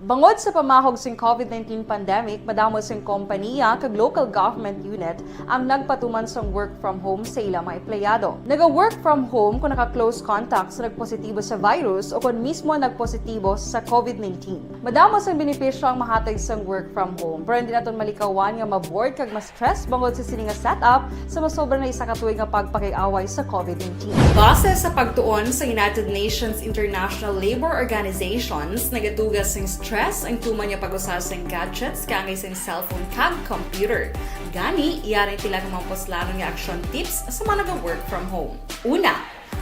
Bangod sa pamahog sing COVID-19 pandemic, madamo sing kompanya kag local government unit ang nagpatuman sang work from home sa ilang mga empleyado. Naga-work from home kung naka-close contact sa nagpositibo sa virus o kung mismo nagpositibo sa COVID-19. Madamo sang benepisyo ang mahatag sang work from home, pero hindi naton malikawan nga ma-bored kag ma-stress bangod sa sini nga setup sa masobra na isa ka tuig nga pagpakiaway sa COVID-19. Base sa pagtuon sa United Nations International Labour Organizations, nagatugas sing stress ang tuman niya pag-usar sa gadgets kangay sa cellphone kag computer. Gani, iyaring tila ng mga poslanon nga action tips sa mga nag-work from home. Una,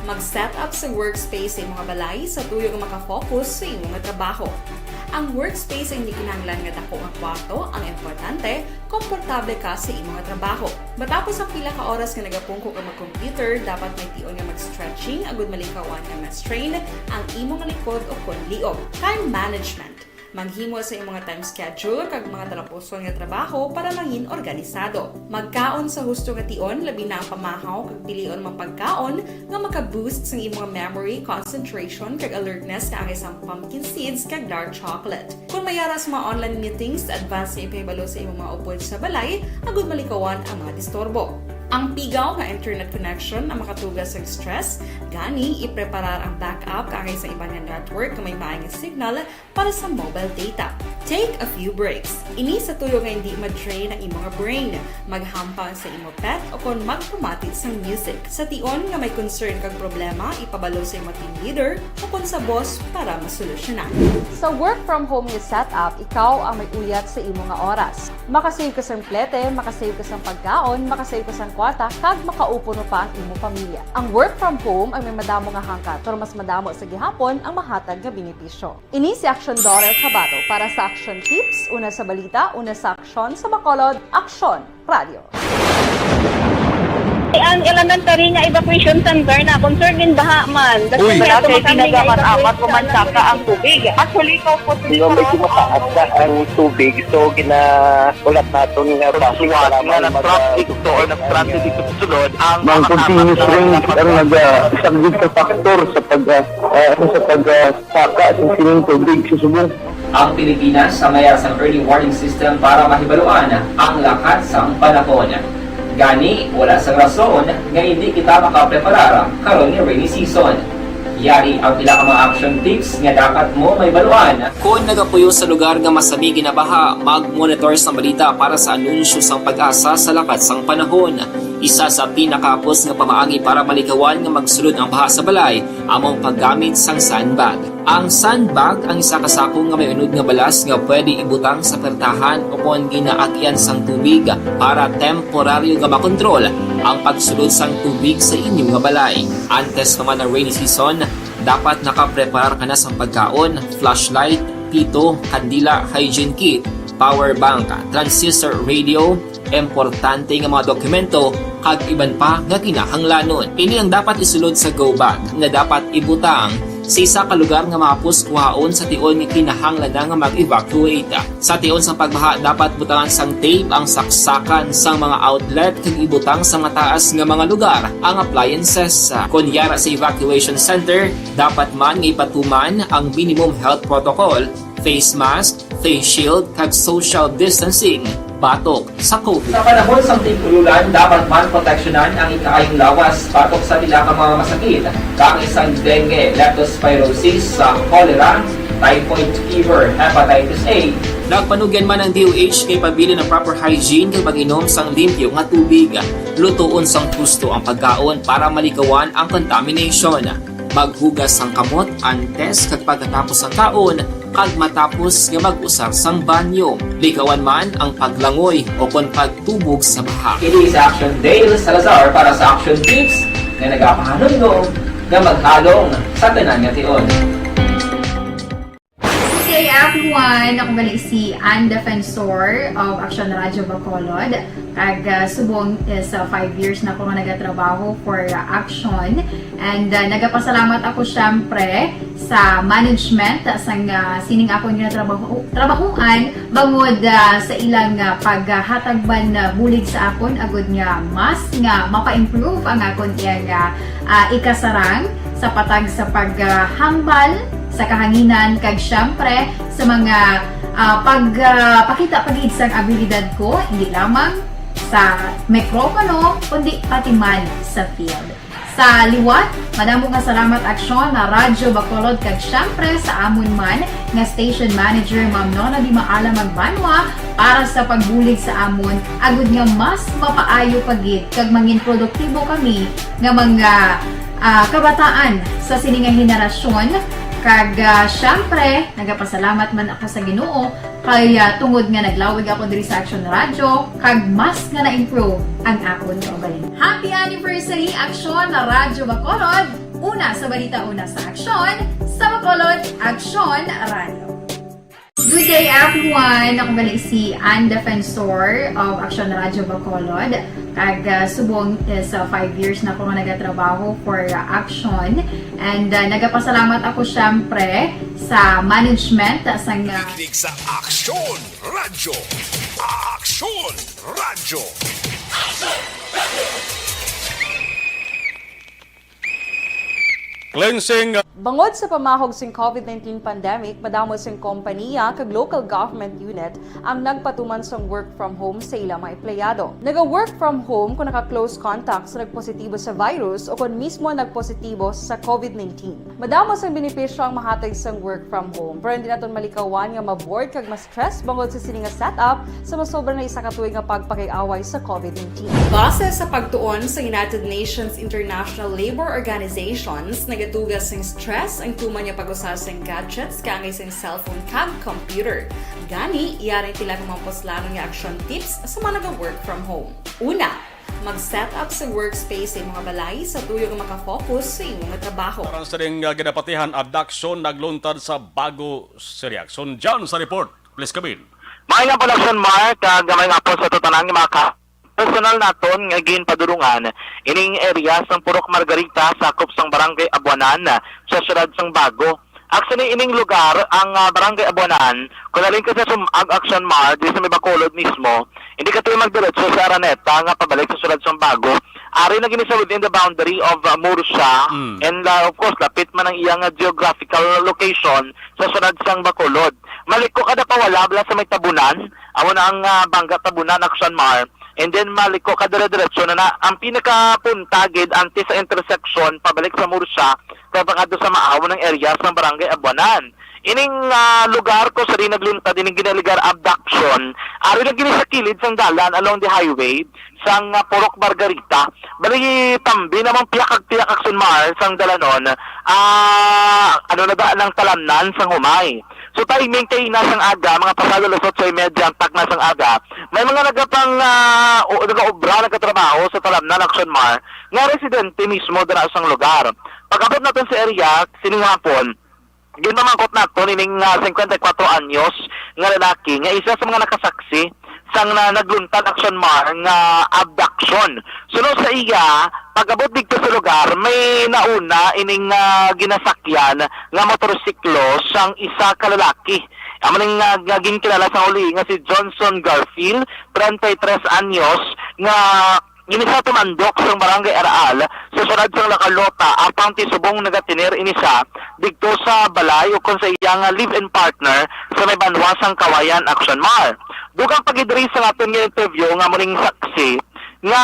mag-set up sa workspace sa mga balay sa tuyo nga makafocus sa iyong trabaho. Ang workspace ay hindi kinahanglan nga dako ang kwarto, ang importante, komportable ka sa iyong trabaho. Matapos ang pila ka oras nga nagapungko ka mag-computer, dapat may tion nga mag-stretching, agud malikawan nga ma-strain ang imong likod o konliog. Time management. Maghimo sa imong time schedule kag mga talapuson nga trabaho para maging organisado. Magkaon sa husto nga tion, labi na ang pamahaw kag pilion mang pagkaon nga maka-boost sa imong memory, concentration kag alertness nga ang isang pumpkin seeds kag dark chocolate. Kung mayaras mga online meetings, advance na ipahibalo sa imong mga upod sa balay, agud malikawan ang mga disturbo. Ang pigaw nga internet connection ang makatugas sa stress, gani ipreparar ang backup kaangay sa ibang network na may maayong signal para sa mobile data. Take a few breaks. Ini sa tuyo nga hindi ma-drain ang imong brain, maghampang sa imong pet o kung magpumatit sa music. Sa tion nga may concern kag problema, ipabalo sa imong team leader o kung sa boss para masolusyonan. Sa work from home nga setup, ikaw ang may uyat sa imong nga oras. Makasave ka sa plete, makasave ka sa pagkaon, makasave ka sa kwarta, kag makaupo no pa ang imong pamilya. Ang work from home ay may madamo nga hangkat, pero mas madamo sa gihapon ang mahatag nga benepisyo. Ini si Action Daughter Cabato para sa Action Tips, una sa balita, una sa aksyon sa Bacolod, Aksyon Radio. Ang elementary nga evacuation center na concern din baha man. Uy! Kaya pinagamat-amat kumansaka ang tubig. Actually, ikaw po Hindi may kumataas na ang tubig, so ginaulat natin nga suwat nga nag-traffic dito or nag-traffic dito sa sulod ang Mang continuous ring ang nag-isang sa factor sa pagsaka sa sining tubig sa subong. Ang Pilipinas sa mayroon sa early warning system para mahibaluan ang lakas ng panahon. Gani, wala sang rason nga hindi kita makapreparar karon ni rainy season. Yari ang pila ka mga action tips nga dapat mo may baluan. Kung nagapuyo sa lugar nga masabi ginabaha, mag-monitor sa balita para sa anunsyo sang pag-asa sa lakas sang panahon. Isa sa pinakapos nga pamaagi para malikawan nga magsulod ang baha sa balay, among paggamit sang sandbag. Ang sandbag ang isa kasakong nga may unod nga balas nga pwede ibutang sa pertahan o kung ginaagyan sang tubig para temporaryo nga makontrol ang pagsulod sang tubig sa inyong nga balay. Antes naman ng rainy season, dapat nakapreparar ka na sang pagkaon, flashlight, pito, kandila, hygiene kit, power bank, transistor radio, importante nga mga dokumento kag iban pa nga kinahanglanon. Ini ang dapat isulod sa go bag nga dapat ibutang sa isa ka lugar nga mapus kuhaon sa tion nga kinahanglan nga mag-evacuate. Sa tion sa pagbaha dapat butangan sang tape ang saksakan sang mga outlet kag ibutang sa mataas nga mga lugar ang appliances. Kunyara sa evacuation center, dapat man nga ipatuman ang minimum health protocol, face mask, face shield kag social distancing batok sa COVID. Sa panahon sa tig-ululan, dapat man proteksyonan ang ikaayong lawas batok sa tila ka mga masakit, kang isang dengue, leptospirosis, cholera, typhoid fever, hepatitis A. Nagpanugyan man ang DOH kay pabili ng proper hygiene kay pag-inom sang limpyo nga tubig. Lutuon sang gusto ang pagkaon para malikawan ang contamination. Maghugas sang kamot antes kag pagkatapos ang kaon kag matapos nga mag-usar sang banyo. Likawan man ang paglangoy o kon pagtubog sa baha. Kini sa Action Dale Salazar para sa Action Tips nga nagapahanunggo nga maghalong sa tanan nga tion. Good day everyone! Ako gali si Ann Defensor of Action Radio Bacolod. Kag subong is 5 years na ako nga nagatrabaho for Action. And nagapasalamat ako syempre sa management sang sining ako nga trabahuan bangod sa ilang paghatagban bulig sa akon agud nga mas nga mapa-improve ang akon iyang ikasarang sa patag sa paghambal sa kahanginan kag syempre sa mga pakita pagid sang abilidad ko hindi lamang sa mikropono kundi pati man sa field. Sa liwat, madamo nga salamat aksyon na Radyo Bacolod kag syempre sa amon man nga station manager Ma'am Nona Di Maala Magbanwa para sa pagbulig sa amon agud nga mas mapaayo pagid kag mangin produktibo kami nga mga kabataan sa sining nga henerasyon. Kag syempre, nagapasalamat man ako sa Ginoo kay tungod nga naglawig ako diri sa Action Radio kag mas nga na-improve ang akon kaugalingon. Happy anniversary Action na Radyo Bacolod! Una sa balita, una sa Action, sa Bacolod Action Radio. Good day everyone! Ako gali si Ann Defensor of Action Radio Bacolod. Kag subong sa 5 years na ako nga nagatrabaho for Action. And nagapasalamat ako syempre sa management sang Kinig sa Aksyon Radyo. Aksyon Radyo. Cleansing Bangod sa pamahog sing COVID-19 pandemic, madamo sing kompanya kag local government unit ang nagpatuman sang work from home sa ilang mga empleyado. Naga-work from home kung naka-close contacts na nagpositibo sa virus o kung mismo nagpositibo sa COVID-19. Madamo sang benepisyo ang mahatag sang work from home, pero hindi naton malikawan nga maboard kag ma-stress bangod sa sining nga setup sa masobra na isa ka tuig nga pagpakiaway sa COVID-19. Base sa pagtuon sa United Nations International Labor Organizations, nagatugas sing stress ang tuman niya pag-usas ng gadgets kangay sa cellphone kag computer. Gani, iyaring tila kumamposlano nga action tips sa mga nag-work from home. Una, mag-set up sa workspace sa mga balay sa tuyo nga makafocus sa imong trabaho. Parang sa ring ginapatihan abduction nagluntad sa bago sa reaksyon. John sa report. Please come in. May nga production mark, gamay nga po sa tutanang nga mga personal naton nga ginpadulungan ining area sang Purok Margarita sakop sang Barangay Abuanan sa siyudad sang Bago. Actually ining lugar ang Barangay Abuanan kung naling ka sa Action Mart di sa may Bacolod mismo, hindi ka tayo magdiretso sa Araneta nga pabalik sa siyudad sang Bago. Ari na gini sa within the boundary of Murcia and of course lapit man ang iyang geographical location sa siyudad sang Bacolod. Maliko kada pawala bala sa may Tabunan, amo na ang Bangga Tabunan Action Mart. And then maliko ka dire-diretso na ang pinakapunta gid anti sa intersection pabalik sa Murcia kaya pagkado sa maaw ng area sa Barangay Abuanan. Ining lugar ko sa rinagluntad ining ginaligar abduction ari na gini sa kilid sang dalan along the highway sang Purok Margarita. Bali tambi namang piyakag Action Mar sang dalanon ano na ba ng talamnan sang humay. So timing kay nasang aga, mga pasado lusot sa imedya, ang tak nasang aga, may mga nagapang nag-obra, nagkatrabaho sa talamnan Action Mar, nga residente mismo dira sang lugar. Pagkabot natin sa area, sining hapon, ginamangkot natin ining 54 anyos nga lalaki, nga isa sa mga nakasaksi sang nagluntad Action Mar nga abduction. Sunod sa iya, pagabot dito sa lugar, may nauna ining ginasakyan nga motorsiklo sang isa ka lalaki. Amaning naging kilala sa uli nga si Johnson Garfield, 33 anyos, nga inisa tumandok sang Barangay Araal sa siyudad sang Lacarlota apang tisubong nagatinir inisa dito sa balay o kung sa iyang live-in partner sa may Banwasang Kawayan Action Mar. Dugang pagidri sa aton nga interview nga muning saksi nga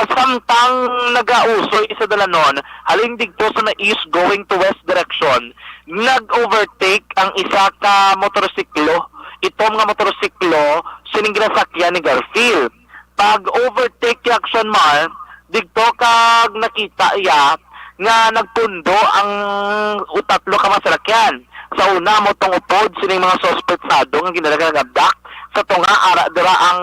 samtang nagausoy sa dalanon haling dito sa na east going to west direction, nag-overtake ang isa ka motorsiklo. Itom nga motorsiklo sining ginasakyan ni Garfield. Pag-overtake ni Action Mar, dito kag nakita iya nga nagpundo ang utatlo ka masakyan. Sa una mo tong upod sining mga suspetsado nga ginalaga nag-abduct. Sa tunga ara dira ang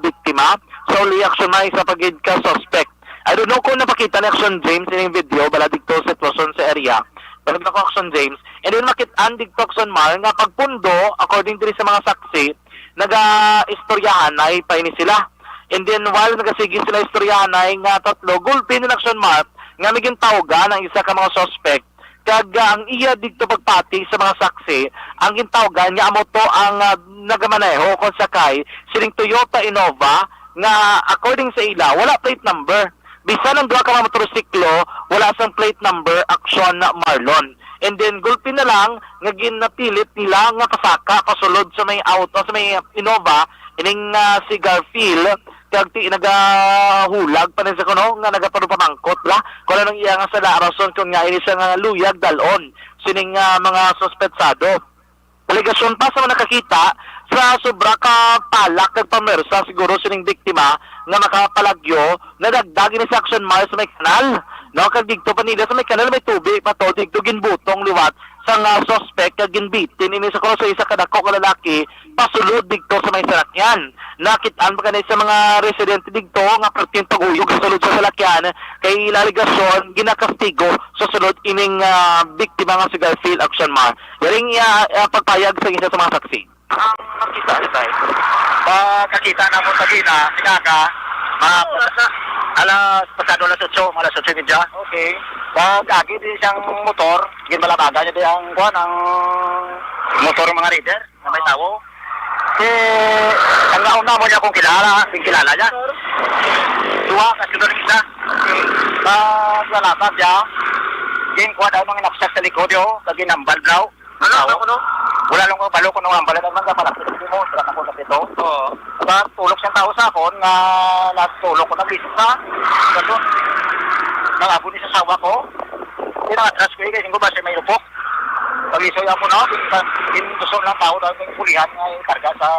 biktima. So uli Action Mar isa pagid ka suspect. I don't know kung napakita ni Action James ining video bala dito sa sitwasyon sa area. Pero ako Action James, and then makit-an dito Action Mar nga pagpundo according diri sa mga saksi, naga-istoryahan ay paini sila. And then while nagasigi sila istoryahanay nga tatlo, gulpin ng Action Mart nga miging tawgan ang isa ka mga suspect. Kag ang iya dito pagpati sa mga saksi, ang gintawgan nga amo to ang nagamaneho kung sakay sining Toyota Innova nga according sa ila wala plate number. Bisan ang duha ka mga motorsiklo, wala sang plate number Action Marlon. and then gulpin na lang nga ginapilit nila nga pasaka pasulod sa may auto sa may Innova ining si Garfield kag ti nagahulag pa rin sa kuno nga nagapanupamangkot la kung anong iya nga sa rason kung nga ini sa nga luyag dalon sining mga suspetsado. Aligasyon pa sa mga nakakita sa sobra ka palak kag pamersa siguro sining biktima nga makapalagyo na dagdag ni sa action mile sa may kanal. No, kag digto pa nila sa may kanal may tubig pa to digto ginbutong liwat sa nga suspect kag ginbitin ini sa kuno sa isa kadako ka lalaki pasulod digto sa may salakyan. Nakitaan pa kanay sa mga residente digto nga pertin paguyog sa sulod sa salakyan kay laligasyon ginakastigo sa sulod ining biktima nga si Garfield Action Mar. Yaring pagpayag sa isa sa mga saksi. Ang nakita ni tayo. Kakita na mo sa gina, sinaka, alas pasado alas 8, alas 8 media. Okay. Agi din siyang motor, ginbalabaga niya din ang kuan ang motor ng mga rider na may tawo. Ang nauna mo niya kung kilala niya. Dua, kasi doon isa. Lalapag niya, kuha daw nang inaksak sa likod yun, kag ginambal daw. Ano? Wala lang ko balo ko nang ambal at mga palapit mo, tra na ko na dito. Oo. Tulog siyang tao sa akon nga natulog ko na bisit na. Kaso nangabo ni sa sawa ko. Tinatras ko kasi ko ba siya may lupok. Pag-isoy ako na, gusto lang tao daw yung pulihan nga karga sa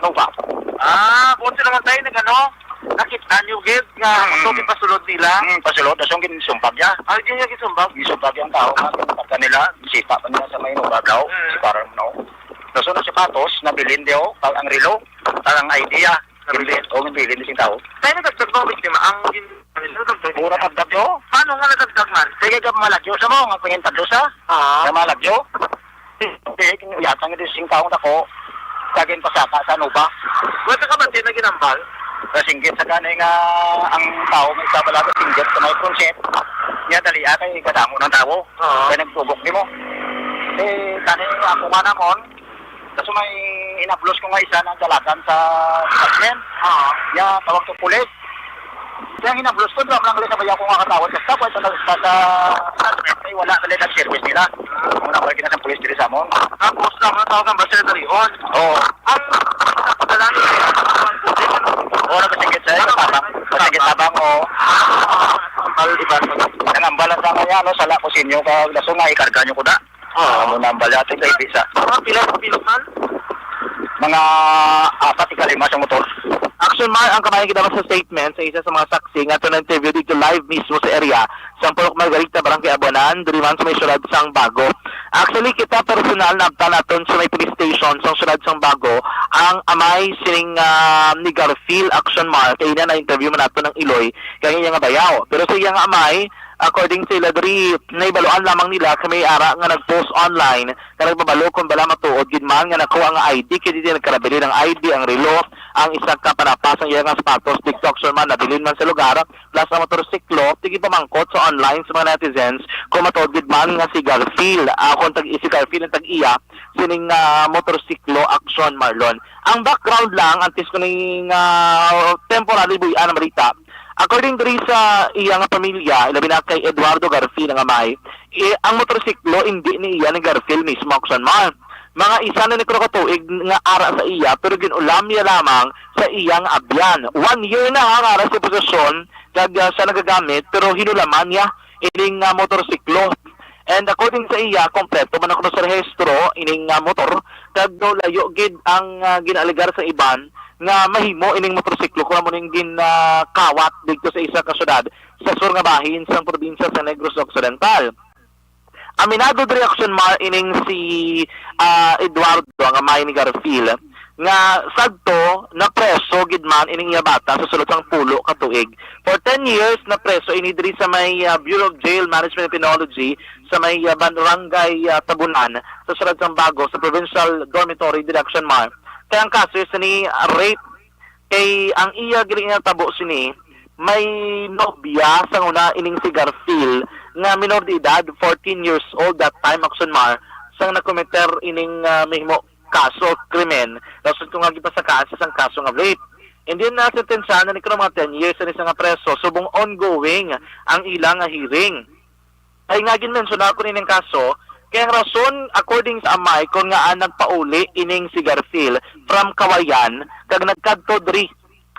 Nova. Punto naman tayo na gano'n. Nakita niyo, Gid, nga masobi pasulod nila. Pasulod, dasong ginsumpag niya. Hindi niya gisumpag? Gisumpag yung tao nga, ginsumpag nila. Sipa pa niya sa may Nova daw. Siparan mo na. Daso na si Patos, nabilin diyo, ang relo, ang idea. Nabilin, nabilin din tao. Tayo nagdagdag ba, biktima, ang mura tagdag yo. Paano nga natagdag man? Sige ka malagyo sa mo, nga pangin tagdo sa. Na malagyo. Yatang ito sing taong ako, kagin pasaka sa Nova. Wala ka ba din na ginambal? Singgit sa kanay nga ang tao may sabalaga singgit sa may concept. Niya dali kay kadamo ng tao. Kaya nagtubok di mo. Kanay ako nga namon, kasi may inablos ko nga isa ng dalagan sa department. Ya, tawag to pulis. Kaya hinablos ko, drop lang ulit sa bayaw ko nga katawad. Kasi tapos sa department ay wala ulit ang service nila. Muna ko kinasang pulis dili sa amon. Tapos naman tawag ang basetary on. Oo. Ang napadala niya ang pulis. Oo, nagkasingit sa'yo. Kasingit tabang o. Nangambalan sa kaya, sala ko sinyo. Kag laso nga, ikarga nyo ko na. Nangambalan natin kay Pisa. Mga pilas-pilasan? Mga 4-5 sa motor. Action Mar, ang kamayan kita sa statement sa isa sa mga saksi nga ito na-interview dito live mismo sa area sa Purok Margarita, Barangay Abonan, diriman sa may syudad sang Bago. Actually, kita personal na naton sa may police station sa syudad sang Bago ang amay sining ni Garfield Action Mar kaya na-interview man nato ng Iloy kaya nga bayaw. Pero sa iyang amay, according sa Iladri, naibaluan lamang nila kami ara nga nag-post online na nagbabalo kung bala matuod ginman nga nakuha ang ID kaya dito nagkarabili ng ID, ang relo, ang isang kapanapas ang iyang sapatos, TikTok man, nabilin man sa lugar, plus ang motorsiklo, tigi pamangkot sa online sa mga netizens kung matuod ginman nga si Garfield, kung si Garfield ang tag-iya, sining motorsiklo Action Marlon. Ang background lang, antes ko ning temporary buyan na marita, according diri sa iyang pamilya, ilabi na kay Eduardo Garfield ang amay, ang motorsiklo hindi ni iya ni Garfield mismo Action Mar. Mga isa na ni Krokatuig nga ara sa iya pero ginulam niya lamang sa iyang abyan. 1 year na ang ara sa posisyon kag siya nagagamit pero hinulaman niya ining motorsiklo. And according sa iya, kompleto man ako sa rehistro ining motor kag layo gid ang ginaligar sa iban nga mahimo ining motorsiklo kung mo ning kawat dito sa isa ka syudad sa sur nga bahin sa probinsya sa Negros Occidental. Aminado diri Action Mar ining si Eduardo ang amay ni Garfield nga sadto na preso gidman ining iya bata sa sulod sang pulo ka tuig. For 10 years na preso ini diri sa may Bureau of Jail Management and Penology sa may Barangay Tabunan sa sulod sang Bago sa Provincial Dormitory diri Action Mar. Kaya ang kaso ni rape kay ang iya giling tabo sini may nobya sa una ining si Garfield nga minor de edad 14 years old that time Action Mar sang nakometer ining mahimo kaso krimen dapat kung nga gipa sa kaso sang kaso nga rape. And then na sentensya na ni mga 10 years ni nga preso subong ongoing ang ilang hearing. Ay nga ginmensyon ako ning kaso, kaya ang rason, according sa amay, kung nga nagpauli ining si Garfield from Kawayan, kag nagkadto diri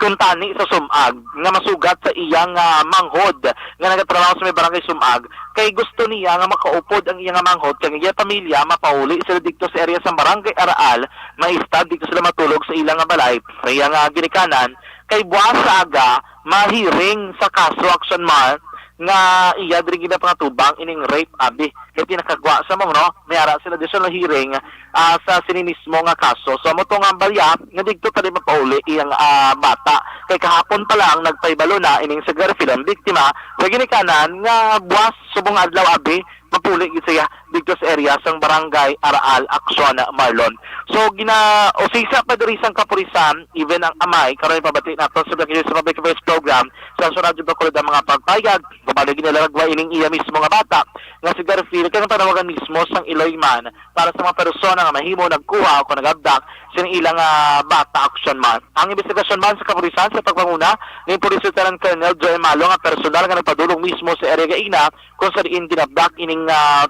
kung tani sa Sumag, nga masugat sa iyang manghod, nga nagatrabaho sa may barangay Sumag, kay gusto niya nga makaupod ang iyang manghod, kaya iyang pamilya mapauli sila dito sa area sa barangay Araal, maistad dito sila matulog sa ilang balay, sa iyang ginikanan, kay buwas sa aga, mahiring sa kaso action man, nga iya diri gina pangatubang ining rape abi kay pinakagwa sa mo no mayara sila dito sa hearing sa sinimismo nga kaso so mo to nga balya nga digto tali mapauli iyang bata kay kahapon pa lang nagpaybalo na ining sa Garfield ang biktima sa ginikanan nga buwas subong adlaw abi mapuli gid siya dito sa area sang barangay Araal Action Marlon so usisa pa diri sang kapulisan even ang amay karon pabati nato sa public affairs program sa Radyo Bacolod ang mga pagpayag kapag ginalaragwa ining iya mismo nga bata nga si Garfield kay tanawagan mismo sang Iloyman para sa mga persona nga mahimo nagkuha o nagabdak sa ilang bata action man ang investigasyon man sa kapulisan sa pagpanguna ni Police Lieutenant Colonel Joy Malo nga personal nga nagpadulong mismo sa area Gaina kung sa diin ginabdak ining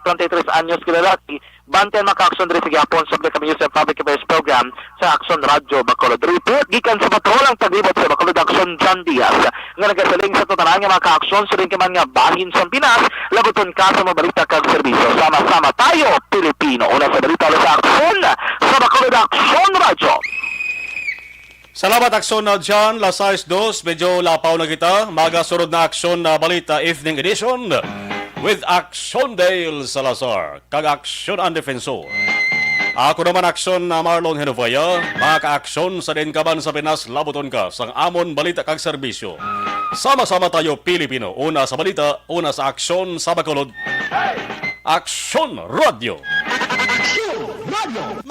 23 anyos kilalaki banten maka-action diri sa gihapon sa Public Affairs Program sa Action Radyo Bacolod. Report gikan sa patrolang taglibot sa Bacolod Action John Diaz nga nagasaling sa totalan nga maka-action sa rin man nga bahin sa Pinas labuton ka sa mabalita kag serbisyo. Sama-sama tayo Pilipino. Una sa balita sa aksyon sa Bacolod Action Radyo. Salamat aksyon na dyan, Lasais 2, medyo lapaw na kita. Magasunod na aksyon na balita evening edition with Aksyon Dale Salazar, kag Aksyon ang Defensor. Ako naman aksyon na Marlon Henovaya, mga ka-aksyon sa din kaban sa Pinas, labuton ka sang amon balita kag serbisyo. Sama-sama tayo Pilipino, una sa balita, una sa aksyon sa Bacolod. Aksyon Radio!